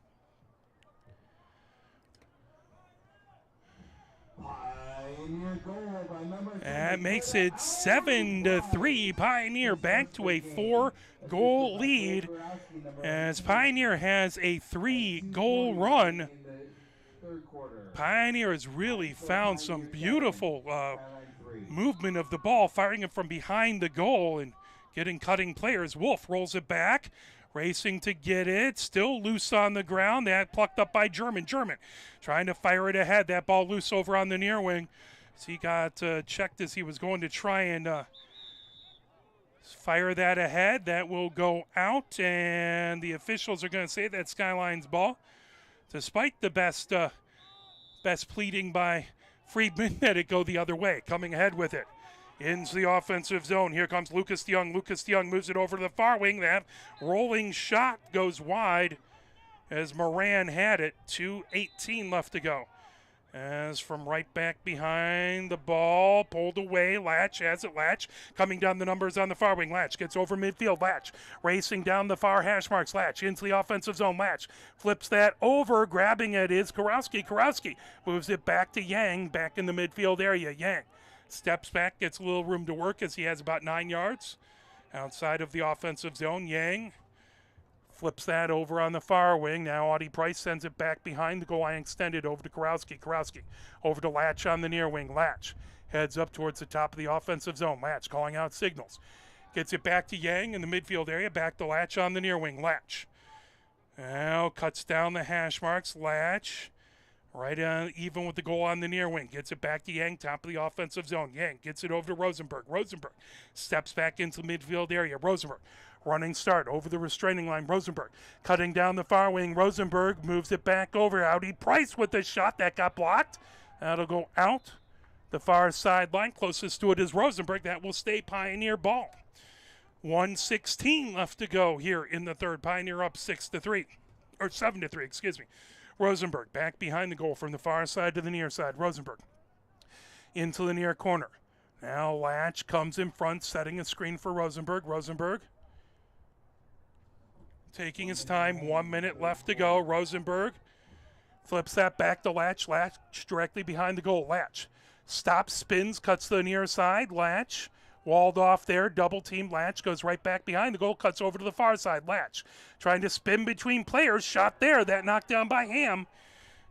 That makes it 7-3. Pioneer back to a 4-goal lead as Pioneer has a 3-goal run. Pioneer has really found some beautiful movement of the ball, firing it from behind the goal and getting cutting players. Wolf rolls it back, racing to get it, still loose on the ground. That plucked up by German. German trying to fire it ahead. That ball loose over on the near wing. So he got checked as he was going to try and fire that ahead. That will go out, and the officials are going to say that's Skyline's ball. Despite the best pleading by Friedman that it go the other way. Coming ahead with it into the offensive zone. Here comes Lucas DeYoung. Lucas DeYoung moves it over to the far wing. That rolling shot goes wide as Moran had it. 2:18 left to go. As from right back behind the ball, pulled away. Latch has it. Latch coming down the numbers on the far wing. Latch gets over midfield. Latch racing down the far hash marks. Latch into the offensive zone. Latch flips that over. Grabbing it is Karowski. Karowski moves it back to Yang, back in the midfield area. Yang steps back, gets a little room to work as he has about 9 yards outside of the offensive zone. Yang flips that over on the far wing. Now Audie Price sends it back behind the goal line, extended over to Karowski. Karowski over to Latch on the near wing. Latch heads up towards the top of the offensive zone. Latch calling out signals. Gets it back to Yang in the midfield area. Back to Latch on the near wing. Latch now cuts down the hash marks. Latch right on, even with the goal on the near wing. Gets it back to Yang, top of the offensive zone. Yang gets it over to Rosenberg. Rosenberg steps back into the midfield area. Rosenberg running start over the restraining line. Rosenberg cutting down the far wing. Rosenberg moves it back over. Audi Price with the shot that got blocked. That'll go out the far sideline. Closest to it is Rosenberg. That will stay Pioneer ball. 1:16 left to go here in the third. Pioneer up 6-3, or 7-3, excuse me. Rosenberg back behind the goal from the far side to the near side. Rosenberg into the near corner. Now Latch comes in front, setting a screen for Rosenberg. Rosenberg taking his time. 1 minute left to go. Rosenberg flips that back to Latch. Latch directly behind the goal. Latch stops, spins, cuts to the near side. Latch walled off there. Double team. Latch goes right back behind the goal. Cuts over to the far side. Latch trying to spin between players. Shot there. That knocked down by Ham.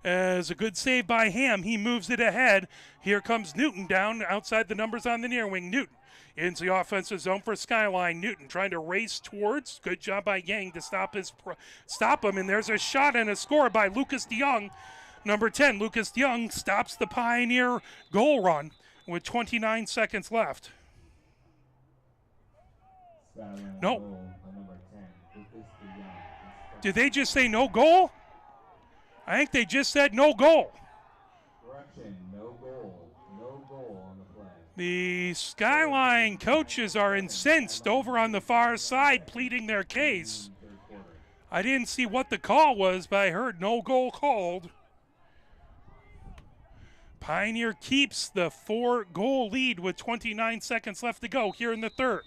As a good save by Ham. He moves it ahead. Here comes Newton down outside the numbers on the near wing. Newton into the offensive zone for Skyline. Newton trying to race towards. Good job by Yang to stop him. And there's a shot and a score by Lucas DeYoung. Number 10, Lucas DeYoung stops the Pioneer goal run with 29 seconds left. No. Did they just say no goal? I think they just said no goal. Correction, no goal. No goal on the play. The Skyline coaches are incensed over on the far side, pleading their case. I didn't see what the call was, but I heard no goal called. Pioneer keeps the 4-goal lead with 29 seconds left to go here in the third.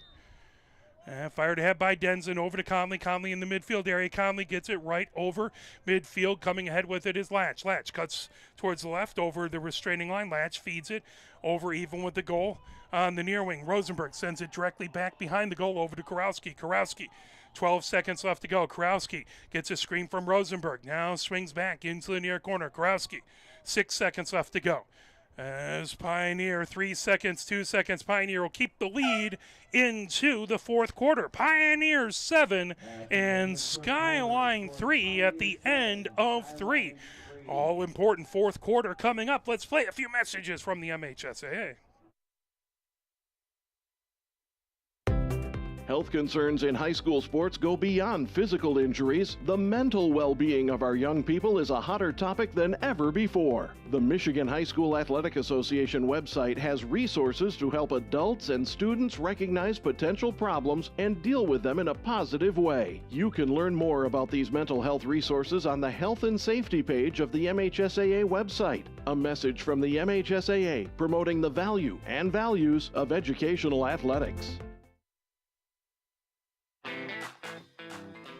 Fired ahead by Denson over to Conley. Conley in the midfield area. Conley gets it right over midfield. Coming ahead with it is Latch. Latch cuts towards the left over the restraining line. Latch feeds it over even with the goal on the near wing. Rosenberg sends it directly back behind the goal over to Karowski. Karowski, 12 seconds left to go. Karowski gets a screen from Rosenberg. Now swings back into the near corner. Karowski, 6 seconds left to go. As Pioneer, 3 seconds, 2 seconds. Pioneer will keep the lead into the fourth quarter. Pioneer 7 and Skyline 3 at the end of 3. All important fourth quarter coming up. Let's play a few messages from the MHSAA. Health concerns in high school sports go beyond physical injuries. The mental well-being of our young people is a hotter topic than ever before. The Michigan High School Athletic Association website has resources to help adults and students recognize potential problems and deal with them in a positive way. You can learn more about these mental health resources on the Health and Safety page of the MHSAA website. A message from the MHSAA promoting the value and values of educational athletics.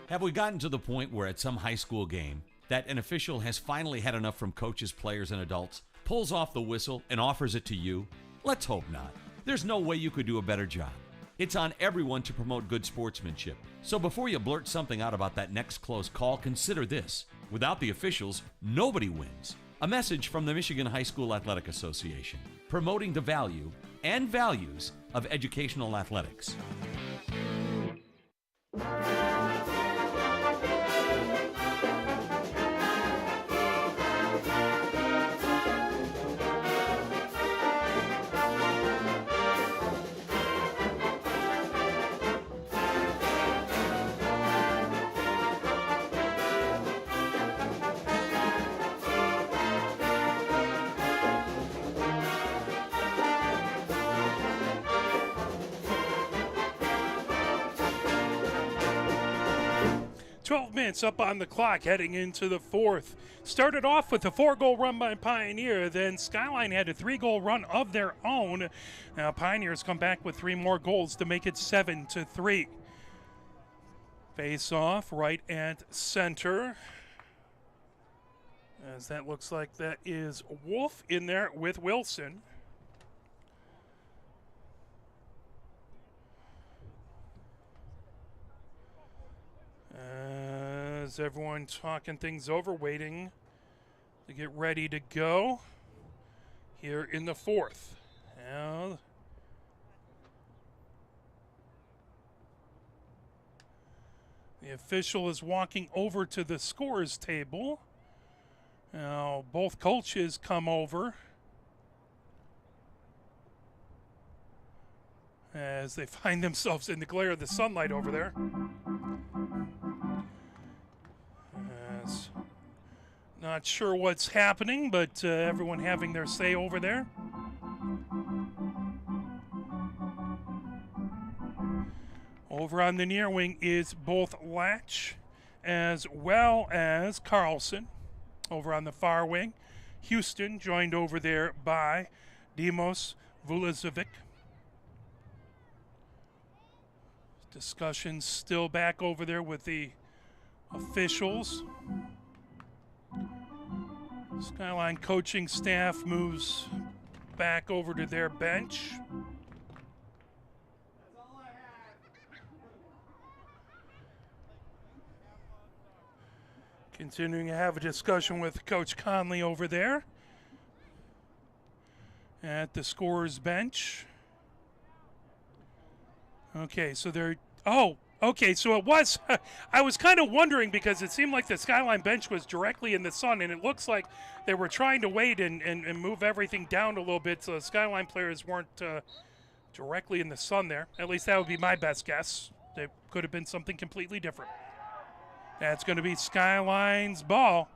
Have we gotten to the point where at some high school game that an official has finally had enough from coaches, players, and adults, pulls off the whistle, and offers it to you? Let's hope not. There's no way you could do a better job. It's on everyone to promote good sportsmanship. So before you blurt something out about that next close call, consider this. Without the officials, nobody wins. A message from the Michigan High School Athletic Association, promoting the value and values of educational athletics. 12 minutes up on the clock heading into the fourth. Started off with a 4-goal run by Pioneer, then Skyline had a 3-goal run of their own. Now Pioneers come back with 3 more goals to make it 7-3. Face off right at center. As that looks like that is Wolf in there with Wilson. As everyone talking things over, waiting to get ready to go here in the fourth. Now, the official is walking over to the scorers table. Now, both coaches come over as they find themselves in the glare of the sunlight over there. Not sure what's happening, but everyone having their say over there. Over on the near wing is both Latch as well as Carlson. Over on the far wing, Houston joined over there by Dimos Vulizovic. Discussion still back over there with the officials. Skyline coaching staff moves back over to their bench. Continuing to have a discussion with Coach Conley over there at the scorer's bench. Okay, so they're... Oh, okay, so it was... I was kind of wondering because it seemed like the Skyline bench was directly in the sun, and it looks like they were trying to wait and move everything down a little bit so the Skyline players weren't directly in the sun there. At least that would be my best guess. They could have been something completely different. That's going to be Skyline's ball.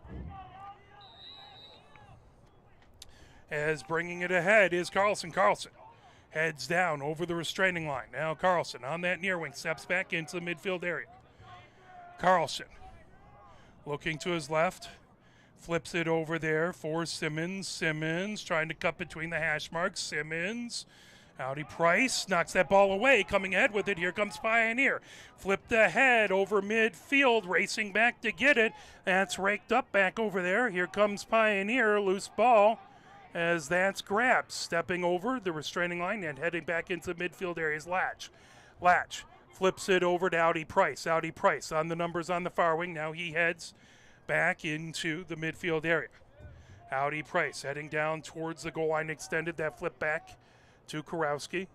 As bringing it ahead is Carlson. Carlson heads down over the restraining line. Now Carlson on that near wing steps back into the midfield area. Carlson looking to his left. Flips it over there for Simmons. Simmons trying to cut between the hash marks. Simmons. Howdy Price knocks that ball away. Coming ahead with it. Here comes Pioneer. Flipped ahead over midfield. Racing back to get it. That's raked up back over there. Here comes Pioneer. Loose ball as that's grabbed. Stepping over the restraining line and heading back into midfield area is Latch. Latch flips it over to Howdy Price. Howdy Price on the numbers on the far wing. Now he heads back into the midfield area. Howdy Price heading down towards the goal line extended. That flip back to Kurowski,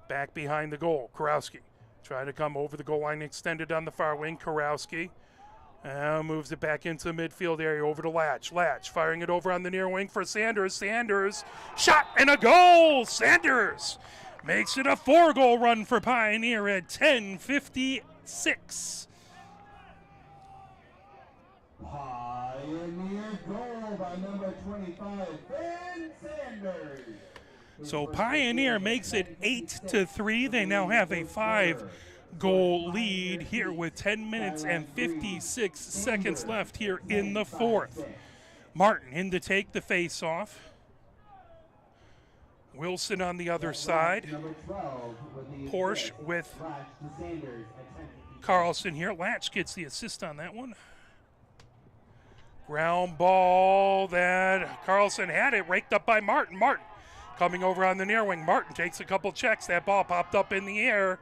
back behind the goal. Kurowski trying to come over the goal line extended on the far wing. Kurowski moves it back into the midfield area over to Latch. Latch firing it over on the near wing for Sanders. Sanders, shot and a goal! Sanders makes it a 4-goal run for Pioneer at 10:56. Pioneer goal by number 25, Ben Sanders. So Pioneer makes it 8-3. They now have a 5-goal lead here with 10 minutes and 56 seconds left here in the fourth. Martin in to take the face-off. Wilson on the other side. Porsche with Carlson here. Latch gets the assist on that one. Ground ball that Carlson had it, raked up by Martin. Martin coming over on the near wing. Martin takes a couple checks. That ball popped up in the air.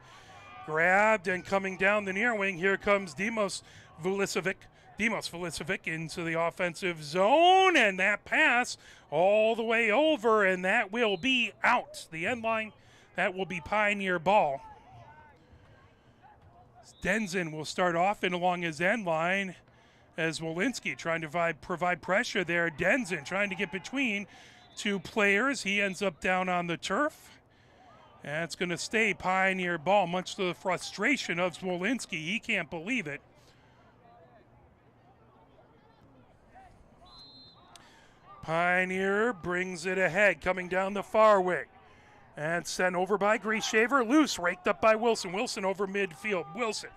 Grabbed and coming down the near wing. Here comes Demos Vulicevic. Demos Vulicevic into the offensive zone, and that pass all the way over, and that will be out. The end line, that will be Pioneer ball. Denson will start off and along his end line as Walensky trying to provide pressure there. Denson trying to get between two players. He ends up down on the turf. That's going to stay Pioneer ball, much to the frustration of Walensky. He can't believe it. Pioneer brings it ahead, coming down the far wing. And sent over by Grieshaver. Loose, raked up by Wilson. Wilson over midfield. Wilson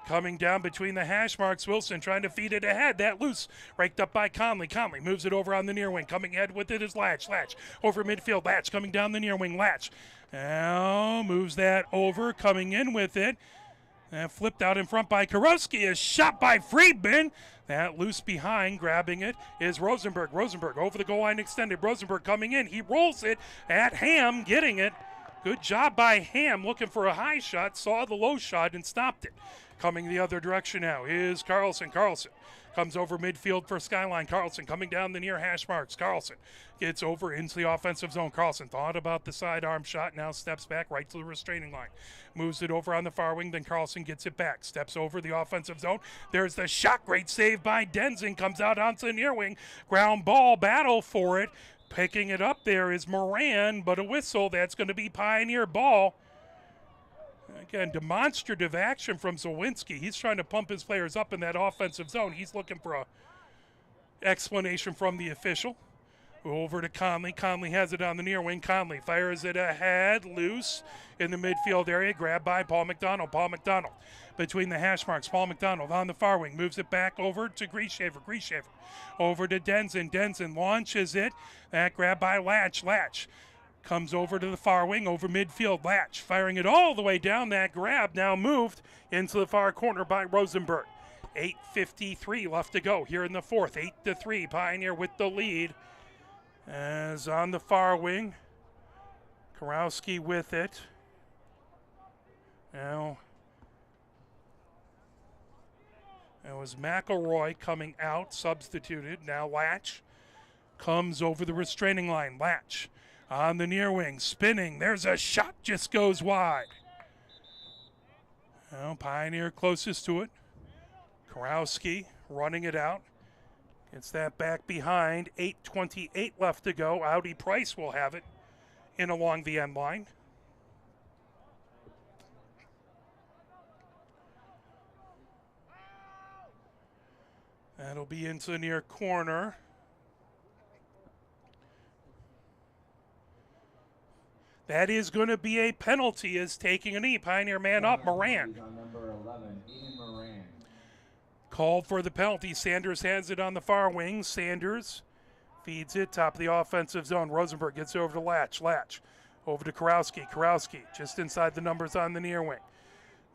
coming down between the hash marks. Wilson trying to feed it ahead. That loose, raked up by Conley. Conley moves it over on the near wing. Coming ahead with it is Latch. Latch over midfield. Latch coming down the near wing. Latch now moves that over, coming in with it. And flipped out in front by Karowski. A shot by Friedman. That loose behind, grabbing it is Rosenberg. Rosenberg over the goal line extended. Rosenberg coming in. He rolls it at Ham, getting it. Good job by Ham, looking for a high shot. Saw the low shot and stopped it. Coming the other direction now is Carlson. Carlson comes over midfield for Skyline. Carlson coming down the near hash marks. Carlson gets over into the offensive zone. Carlson thought about the sidearm shot, now steps back right to the restraining line. Moves it over on the far wing, then Carlson gets it back. Steps over the offensive zone. There's the shot, great save by Denson. Comes out onto the near wing. Ground ball, battle for it. Picking it up there is Moran, but a whistle. That's going to be Pioneer ball. Again, demonstrative action from Zawinski. He's trying to pump his players up in that offensive zone. He's looking for a explanation from the official. Over to Conley. Conley has it on the near wing. Conley fires it ahead, loose in the midfield area. Grabbed by Paul McDonald. Paul McDonald between the hash marks. Paul McDonald on the far wing. Moves it back over to Grieshaver. Grieshaver over to Denson. Denson launches it. That grab by Latch. Latch comes over to the far wing, over midfield. Latch firing it all the way down. That grab now moved into the far corner by Rosenberg. 8:53 left to go here in the fourth. 8-3. Pioneer with the lead. As on the far wing, Karowski with it. Now, it was McElroy coming out, substituted. Now Latch comes over the restraining line. Latch on the near wing, spinning. There's a shot, just goes wide. Now Pioneer closest to it. Karowski running it out. It's that back behind. 8:28 left to go. Audi Price will have it in along the end line. That'll be into the near corner. That is going to be a penalty, is taking a knee. Pioneer man up, Moran. Number 11, Ian Moran. Called for the penalty. Sanders has it on the far wing. Sanders feeds it, top of the offensive zone. Rosenberg gets over to Latch. Latch over to Karowski. Karowski just inside the numbers on the near wing.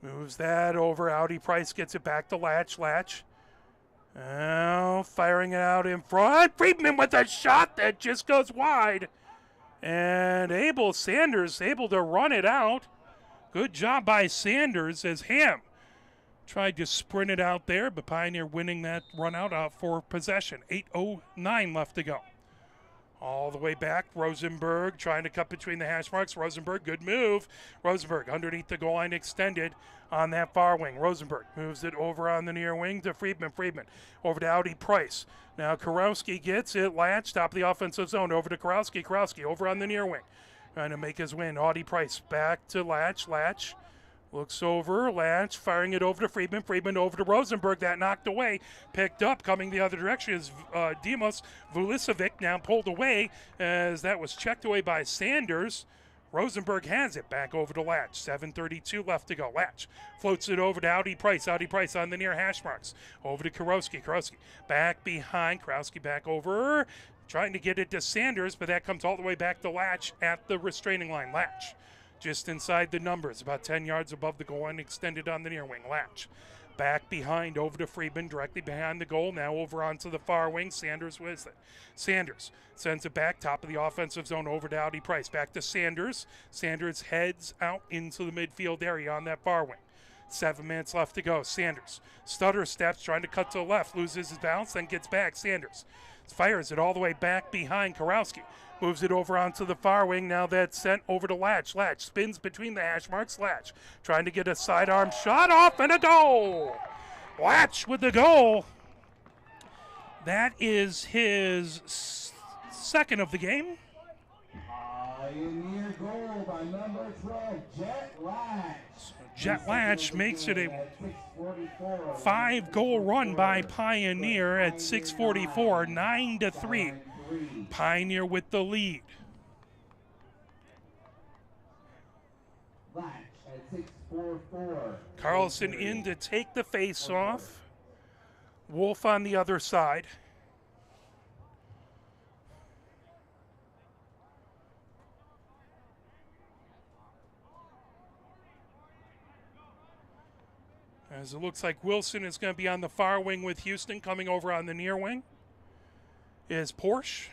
Moves that over. Audi Price gets it back to Latch. Latch now firing it out in front. Friedman with a shot that just goes wide. And Sanders able to run it out. Good job by Sanders as Ham tried to sprint it out there, but Pioneer winning that run out for possession. 8:09 left to go. All the way back, Rosenberg trying to cut between the hash marks. Rosenberg, good move. Rosenberg underneath the goal line extended on that far wing. Rosenberg moves it over on the near wing to Friedman. Friedman over to Audi Price. Now Karowski gets it. Latch, top of the offensive zone. Over to Karowski. Karowski over on the near wing. Trying to make his win. Audi Price back to Latch. Latch looks over. Latch firing it over to Friedman. Friedman over to Rosenberg. That knocked away. Picked up. Coming the other direction is Demos Vulicevic. Now pulled away as that was checked away by Sanders. Rosenberg has it back over to Latch. 7:32 left to go. Latch floats it over to Audi Price. Audi Price on the near hash marks. Over to Karowski. Karowski back behind. Karowski back over. Trying to get it to Sanders, but that comes all the way back to Latch at the restraining line. Latch just inside the numbers, about 10 yards above the goal line, extended on the near wing. Latch back behind over to Friedman, directly behind the goal. Now over onto the far wing. Sanders with it. Sanders sends it back, top of the offensive zone over to Audi Price. Back to Sanders. Sanders heads out into the midfield area on that far wing. 7 minutes left to go. Sanders stutter steps, trying to cut to the left, loses his balance, then gets back. Sanders fires it all the way back behind Karowski. Moves it over onto the far wing. Now that's sent over to Latch. Latch spins between the hash marks. Latch trying to get a sidearm shot off and a goal. Latch with the goal. That is his second of the game. Pioneer goal by number 12, Jet Latch. Jet Latch makes it a 5-goal run by Pioneer at 6:44, 9-3. Pioneer with the lead. Latch at 6:44. Carlson in to take the face-off. Wolf on the other side. As it looks like Wilson is going to be on the far wing with Houston. Coming over on the near wing is Porsche.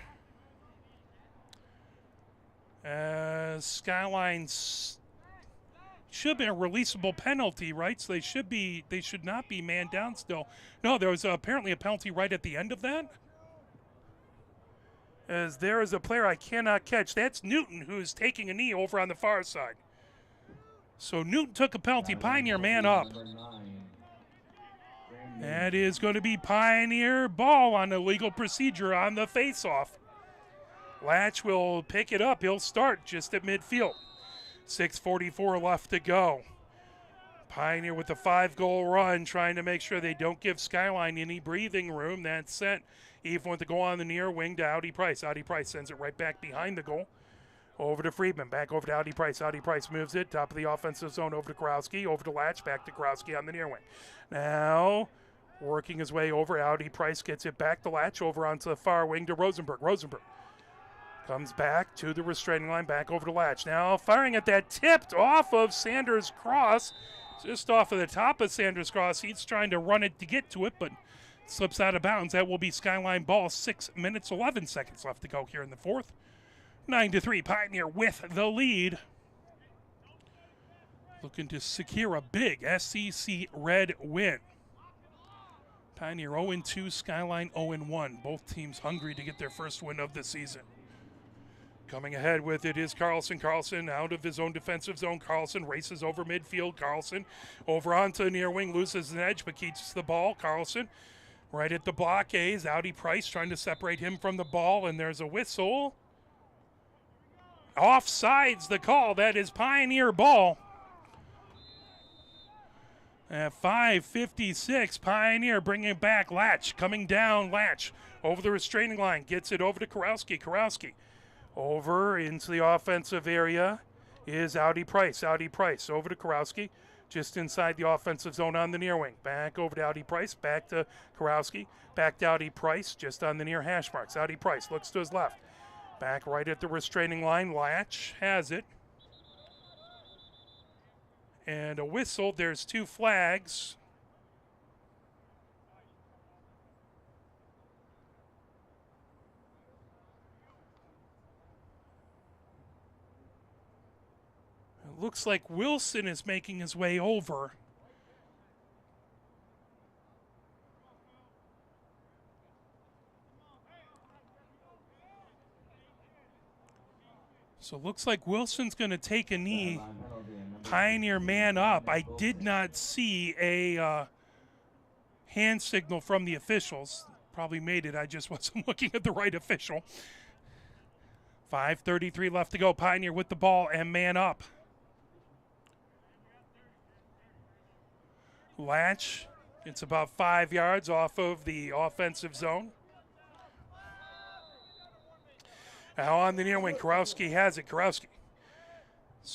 Skyline's should have been a releasable penalty, right? So they should not be man down still. No, there was apparently a penalty right at the end of that. As there is a player I cannot catch. That's Newton, who's taking a knee over on the far side. So Newton took a penalty. Pioneer man up. That is going to be Pioneer ball on a legal procedure on the face-off. Latch will pick it up. He'll start just at midfield. 6:44 left to go. Pioneer with a 5-goal run, trying to make sure they don't give Skyline any breathing room. That's sent even with the goal on the near wing to Audi Price. Audi Price sends it right back behind the goal. Over to Friedman, back over to Audi Price. Audi Price moves it, top of the offensive zone over to Karowski, over to Latch, back to Karowski on the near wing. Now, working his way over, Audi Price gets it back to Latch, over onto the far wing to Rosenberg. Rosenberg comes back to the restraining line, back over to Latch. Now, firing at that, tipped off of Sanders' cross, just off of the top of Sanders' cross. He's trying to run it to get to it, but slips out of bounds. That will be Skyline ball. 6 minutes, 11 seconds left to go here in the fourth. 9-3, Pioneer with the lead. Looking to secure a big SEC Red win. Pioneer 0-2, Skyline 0-1. Both teams hungry to get their first win of the season. Coming ahead with it is Carlson. Carlson out of his own defensive zone. Carlson races over midfield. Carlson over onto the near wing, loses an edge but keeps the ball. Carlson right at the blockades. Audi Price trying to separate him from the ball, and there's a whistle. Offsides the call. That is Pioneer ball. At 5:56, Pioneer bringing it back. Latch coming down. Latch over the restraining line. Gets it over to Karowski. Karowski over into the offensive area is Audi Price. Audi Price over to Karowski. Just inside the offensive zone on the near wing. Back over to Audi Price. Back to Karowski. Back to Audi Price. Just on the near hash marks. Audi Price looks to his left. Back right at the restraining line. Latch has it. And a whistle. There's 2 flags. It looks like Wilson is making his way over. So it looks like Wilson's going to take a knee. Pioneer man up. I did not see a hand signal from the officials. Probably made it. I just wasn't looking at the right official. 5:33 left to go. Pioneer with the ball and man up. Latch gets about 5 yards off of the offensive zone. Now on the near wing, Karowski has it. Karowski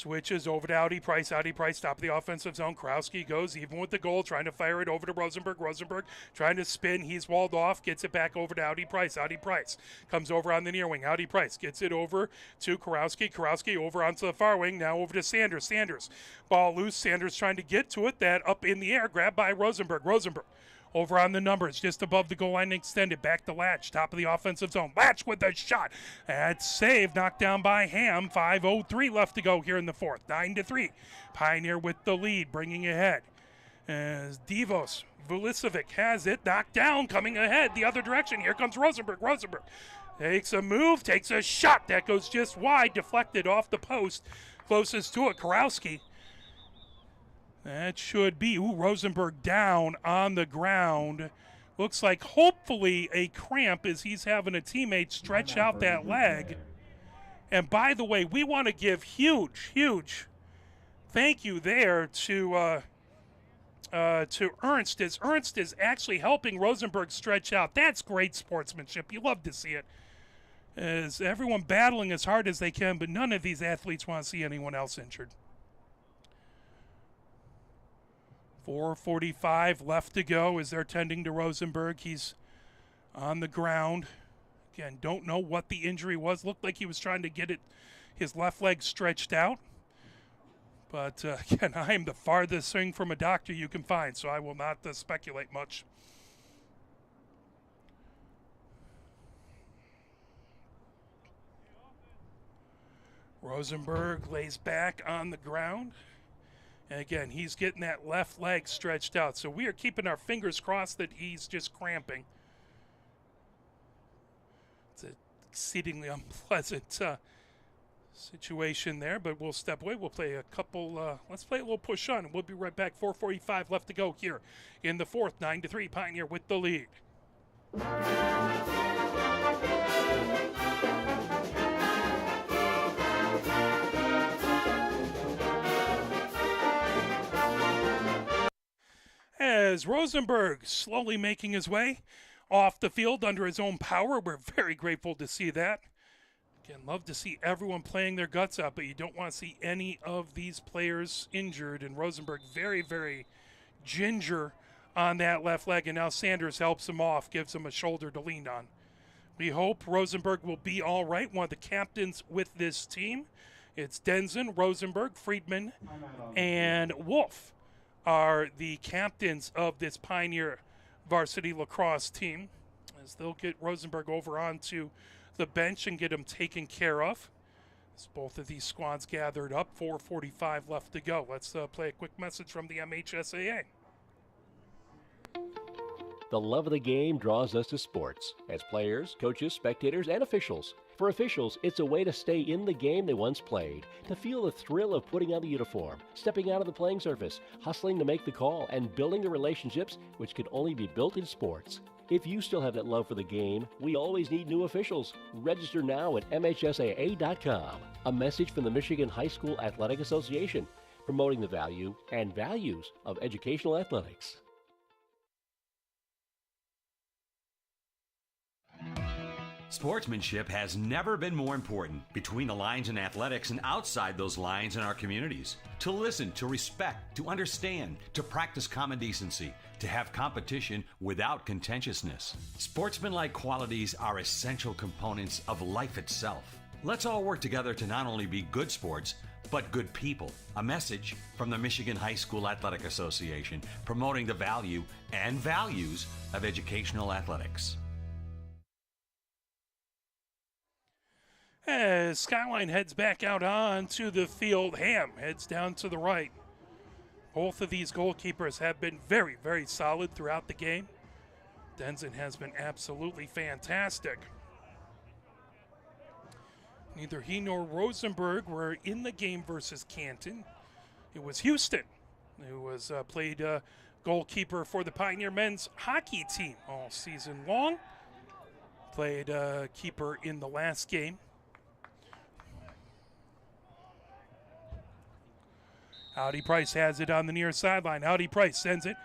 Switches over to Audi Price. Audi Price, top of the offensive zone. Krowski goes even with the goal, trying to fire it over to Rosenberg. Rosenberg trying to spin. He's walled off. Gets it back over to Audi Price. Audi Price comes over on the near wing. Audi Price gets it over to Krowski. Krowski over onto the far wing. Now over to Sanders. Sanders, ball loose. Sanders trying to get to it. That up in the air. Grabbed by Rosenberg. Rosenberg over on the numbers, just above the goal line, extended. Back to Latch, top of the offensive zone. Latch with a shot. That's saved, knocked down by Ham. 5:03 left to go here in the fourth. 9-3. Pioneer with the lead, bringing ahead. As Divos Vulicevic has it, knocked down, coming ahead the other direction. Here comes Rosenberg. Rosenberg takes a move, takes a shot. That goes just wide, deflected off the post. Closest to it, Karowski. That should be, Rosenberg down on the ground. Looks like hopefully a cramp as he's having a teammate stretch out that leg. And by the way, we want to give huge thank you there to Ernst, as Ernst is actually helping Rosenberg stretch out. That's great sportsmanship. You love to see it. As everyone battling as hard as they can, but none of these athletes want to see anyone else injured. 4:45 left to go as they're tending to Rosenberg. He's on the ground. Again, don't know what the injury was. Looked like he was trying to get his left leg stretched out. But again, I am the farthest thing from a doctor you can find, so I will not speculate much. Rosenberg lays back on the ground. And again, he's getting that left leg stretched out. So we are keeping our fingers crossed that he's just cramping. It's an exceedingly unpleasant situation there, but we'll step away. We'll play a couple, let's play a little push on. We'll be right back. 4:45 left to go here in the fourth. 9-3, Pioneer with the lead. As Rosenberg slowly making his way off the field under his own power. We're very grateful to see that. Again, love to see everyone playing their guts out, but you don't want to see any of these players injured. And Rosenberg very ginger on that left leg, and now Sanders helps him off, gives him a shoulder to lean on. We hope Rosenberg will be all right. One of the captains with this team, it's Denzen, Rosenberg, Friedman, and Wolf are the captains of this Pioneer Varsity Lacrosse team, as they'll get Rosenberg over onto the bench and get him taken care of. As both of these squads gathered up, 4:45 left to go. Let's play a quick message from the MHSAA. The love of the game draws us to sports, as players, coaches, spectators, and officials. For officials, it's a way to stay in the game they once played, to feel the thrill of putting on the uniform, stepping out of the playing surface, hustling to make the call, and building the relationships which can only be built in sports. If you still have that love for the game, we always need new officials. Register now at MHSAA.com. A message from the Michigan High School Athletic Association, promoting the value and values of educational athletics. Sportsmanship has never been more important between the lines in athletics and outside those lines in our communities. To listen, to respect, to understand, to practice common decency, to have competition without contentiousness. Sportsmanlike qualities are essential components of life itself. Let's all work together to not only be good sports, but good people. A message from the Michigan High School Athletic Association, promoting the value and values of educational athletics. As Skyline heads back out onto the field, Ham heads down to the right. Both of these goalkeepers have been very solid throughout the game. Denzen has been absolutely fantastic. Neither he nor Rosenberg were in the game versus Canton. It was Houston who was played goalkeeper for the Pioneer men's hockey team all season long. Played keeper in the last game. Howdy Price has it on the near sideline. Howdy Price sends it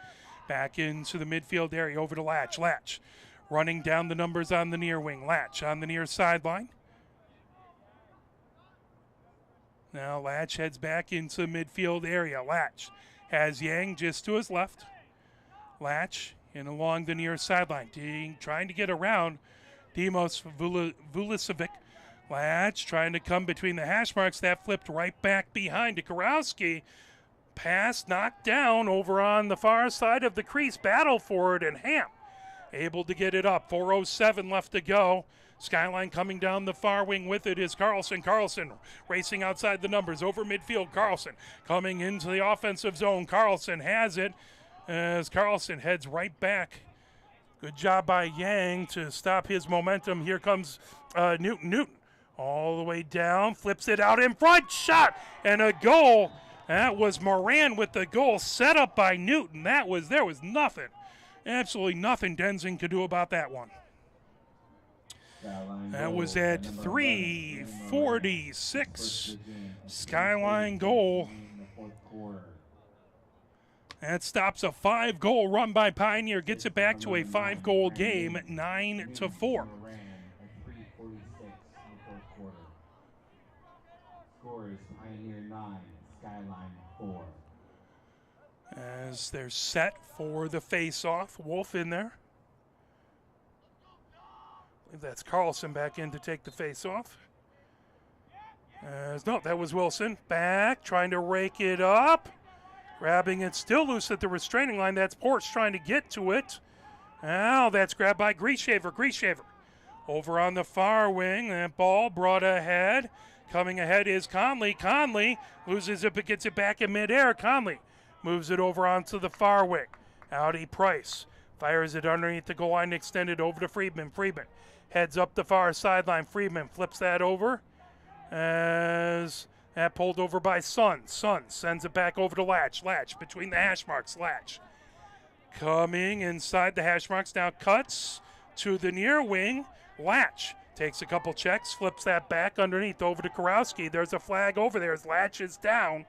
back into the midfield area over to Latch. Latch running down the numbers on the near wing. Latch on the near sideline. Now Latch heads back into midfield area. Latch has Yang just to his left. Latch in along the near sideline, trying to get around Dimos Vulicevic. Latch trying to come between the hash marks. That flipped right back behind to Karowski. Pass knocked down over on the far side of the crease. Battle for it, and Ham able to get it up. 4:07 left to go. Skyline coming down the far wing with it is Carlson. Carlson racing outside the numbers over midfield. Carlson coming into the offensive zone. Carlson has it as Carlson heads right back. Good job by Yang to stop his momentum. Here comes Newton. Newton all the way down, flips it out in front, shot, and a goal. That was Moran with the goal set up by Newton. There was nothing, absolutely nothing Denzing could do about that one. That was at 3:46. Skyline goal. That stops a 5-goal run by Pioneer, gets it back to a 5-goal game, 9-4. Scores Pioneer 9, Skyline 4. As they're set for the face-off, Wolf in there. I believe that's Carlson back in to take the face-off. No, that was Wilson. Back, trying to rake it up. Grabbing it, still loose at the restraining line. That's Porch trying to get to it. Now that's grabbed by Grieshaver. Grieshaver over on the far wing. That ball brought ahead. Coming ahead is Conley. Conley loses it but gets it back in midair. Conley moves it over onto the far wing. Audi Price fires it underneath the goal line, extended over to Friedman. Friedman heads up the far sideline. Friedman flips that over as that pulled over by Sun. Sun sends it back over to Latch. Latch between the hash marks. Latch coming inside the hash marks. Now cuts to the near wing. Latch takes a couple checks, flips that back underneath over to Karowski. There's a flag over there as Latch is down.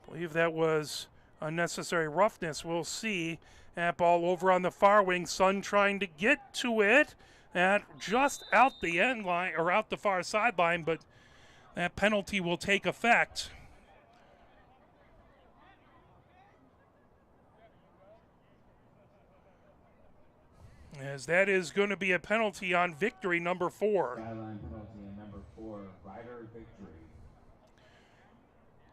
I believe that was unnecessary roughness. We'll see. That ball over on the far wing. Sun trying to get to it. That just out the end line, or out the far sideline, but that penalty will take effect. As that is going to be a penalty on Victory number 4. Skyline penalty on number 4, Ryder Victory.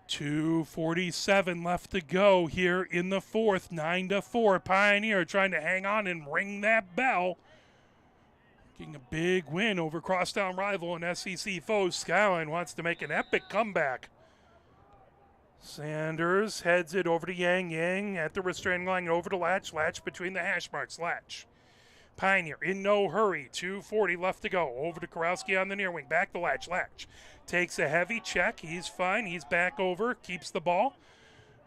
2:47 left to go here in the fourth. 9-4. Pioneer trying to hang on and ring that bell. Getting a big win over crosstown rival and SEC foes. Skyline wants to make an epic comeback. Sanders heads it over to Yang. Yang at the restraining line over to Latch. Latch between the hash marks. Latch. Pioneer in no hurry. 2:40 left to go. Over to Karowski on the near wing. Back to Latch. Latch takes a heavy check. He's fine. He's back over. Keeps the ball.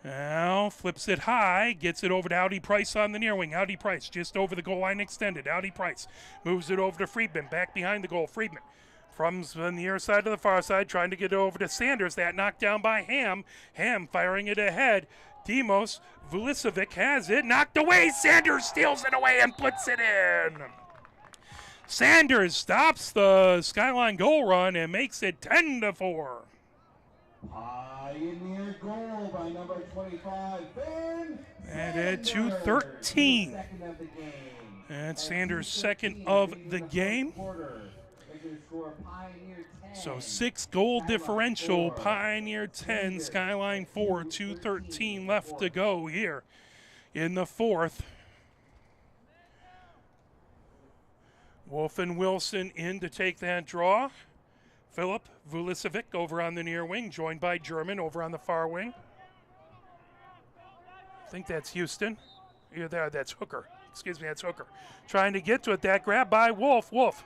Now flips it high. Gets it over to Audi Price on the near wing. Audi Price just over the goal line extended. Audi Price moves it over to Friedman. Back behind the goal. Friedman from the near side to the far side. Trying to get it over to Sanders. That knocked down by Ham. Ham firing it ahead. Dimos Vulicevic has it. Knocked away. Sanders steals it away and puts it in. Sanders stops the Skyline goal run and makes it 10-4. Pioneer goal by number 25, Ben And at 2:13. That's Sanders' second of the game. So 6-goal differential. Pioneer 10, Skyline 4, 2:13 left to go here in the fourth. Wolf and Wilson in to take that draw. Philip Vulicevic over on the near wing, joined by German over on the far wing. I think that's Houston. Yeah, that's Hooker. Excuse me, that's Hooker. Trying to get to it. That grab by Wolf. Wolf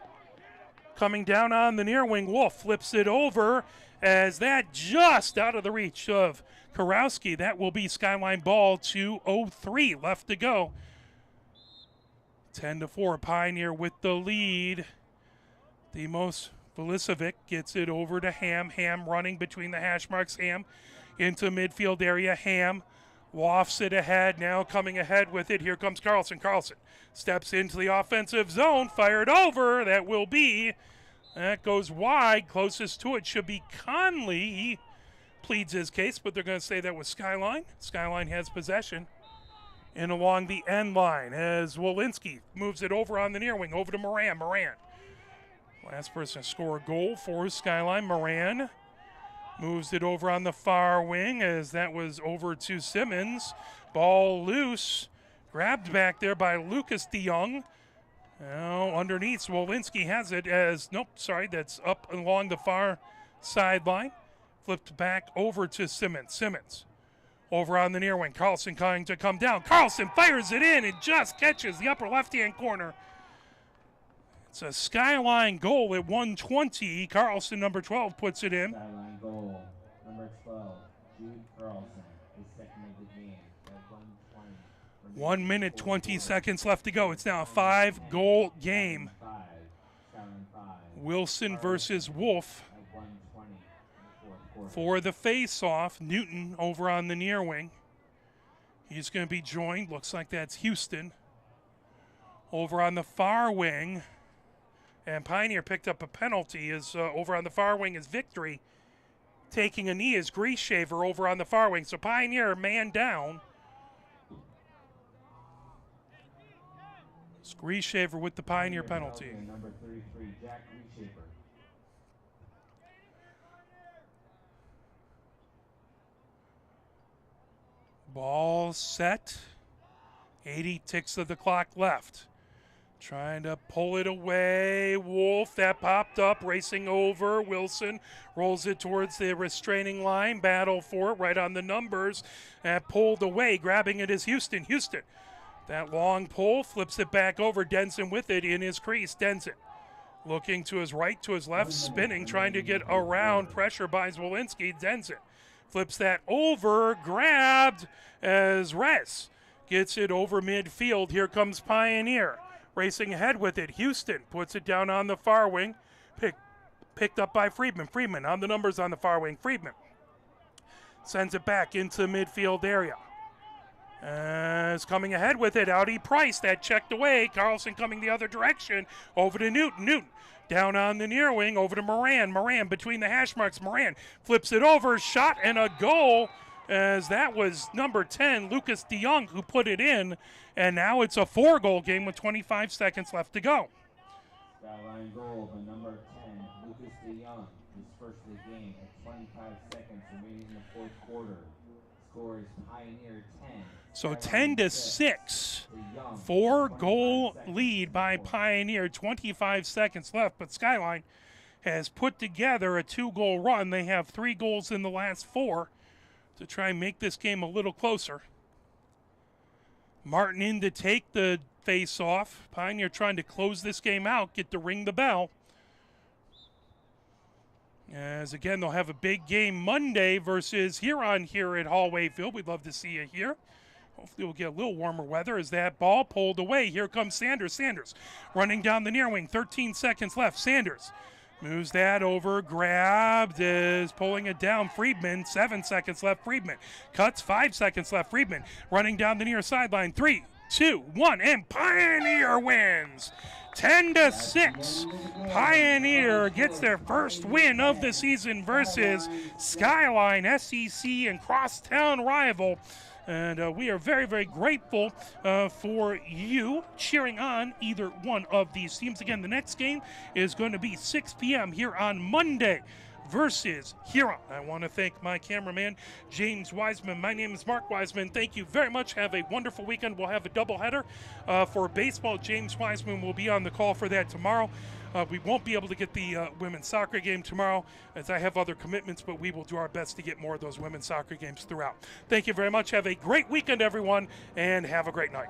coming down on the near wing. Wolf flips it over as that just out of the reach of Karowski. That will be Skyline ball. 2:03 left to go. 10-4. Pioneer with the lead. Dimos Vulicevic gets it over to Ham. Ham running between the hash marks. Ham into midfield area. Ham lofts it ahead. Now coming ahead with it. Here comes Carlson. Carlson steps into the offensive zone. Fired over. That goes wide. Closest to it should be Conley. He pleads his case, but they're going to say that was Skyline. Skyline has possession. And along the end line as Walensky moves it over on the near wing, over to Moran. Moran, last person to score a goal for Skyline. Moran moves it over on the far wing as that was over to Simmons. Ball loose, grabbed back there by Lucas DeYoung. Now underneath, Walensky has it as, that's up along the far sideline. Flipped back over to Simmons. Simmons over on the near wing. Carlson trying to come down. Carlson fires it in and just catches the upper left-hand corner. It's a Skyline goal at 1:20. Carlson, number 12, puts it in. Skyline goal, number 12, Jude Carlson, his second of the game at 1:20. 1 minute, 20 seconds left to go. It's now a 5-goal game. Skyline 5. Wilson versus Wolf. At 1:20 in the fourth quarter. For the face-off, Newton over on the near wing. He's going to be joined. Looks like that's Houston. Over on the far wing. And Pioneer picked up a penalty. Over on the far wing is Victory. Taking a knee is Greashaver over on the far wing. So Pioneer man down. It's Greashaver with the Pioneer penalty. Number 33, Jack Greashaver. Ball set. 80 ticks of the clock left. Trying to pull it away. Wolf, that popped up, racing over. Wilson rolls it towards the restraining line. Battle for it right on the numbers. And pulled away. Grabbing it is Houston. Houston. That long pull, flips it back over. Denson with it in his crease. Denson looking to his right, to his left, spinning, trying to get around. Pressure by Walensky. Denson flips that over. Grabbed as Rez gets it over midfield. Here comes Pioneer. Racing ahead with it. Houston puts it down on the far wing. Picked up by Friedman. Friedman on the numbers on the far wing. Friedman sends it back into the midfield area. Is coming ahead with it. Audi Price, that checked away. Carlson coming the other direction. Over to Newton. Newton down on the near wing. Over to Moran. Moran between the hash marks. Moran flips it over. Shot and a goal. As that was number 10, Lucas DeYoung, who put it in. And now it's a 4-goal game with 25 seconds left to go. Skyline goal, the number 10, Lucas DeYoung, his first of the game at 25 seconds remaining in the fourth quarter. Scores Pioneer 10. So 10-6. 4-goal lead by Pioneer, 25 seconds left. But Skyline has put together a 2-goal run. They have 3 goals in the last 4 to try and make this game a little closer. Martin in to take the face-off. Pioneer trying to close this game out, get to ring the bell. As again, they'll have a big game Monday versus Huron here at Hallway Field. We'd love to see you here. Hopefully we'll get a little warmer weather as that ball pulled away. Here comes Sanders. Sanders running down the near wing. 13 seconds left. Sanders moves that over, grabbed, is pulling it down. Friedman, 7 seconds left. Friedman cuts, 5 seconds left. Friedman running down the near sideline. 3, 2, 1, and Pioneer wins. 10-6. Pioneer gets their first win of the season versus Skyline, SEC and crosstown rival. And we are very, very grateful for you cheering on either one of these teams. Again, the next game is going to be 6 p.m. here on Monday versus Huron. I want to thank my cameraman, James Wiseman. My name is Mark Wiseman. Thank you very much. Have a wonderful weekend. We'll have a doubleheader for baseball. James Wiseman will be on the call for that tomorrow. We won't be able to get the women's soccer game tomorrow as I have other commitments, but we will do our best to get more of those women's soccer games throughout. Thank you very much. Have a great weekend, everyone, and have a great night.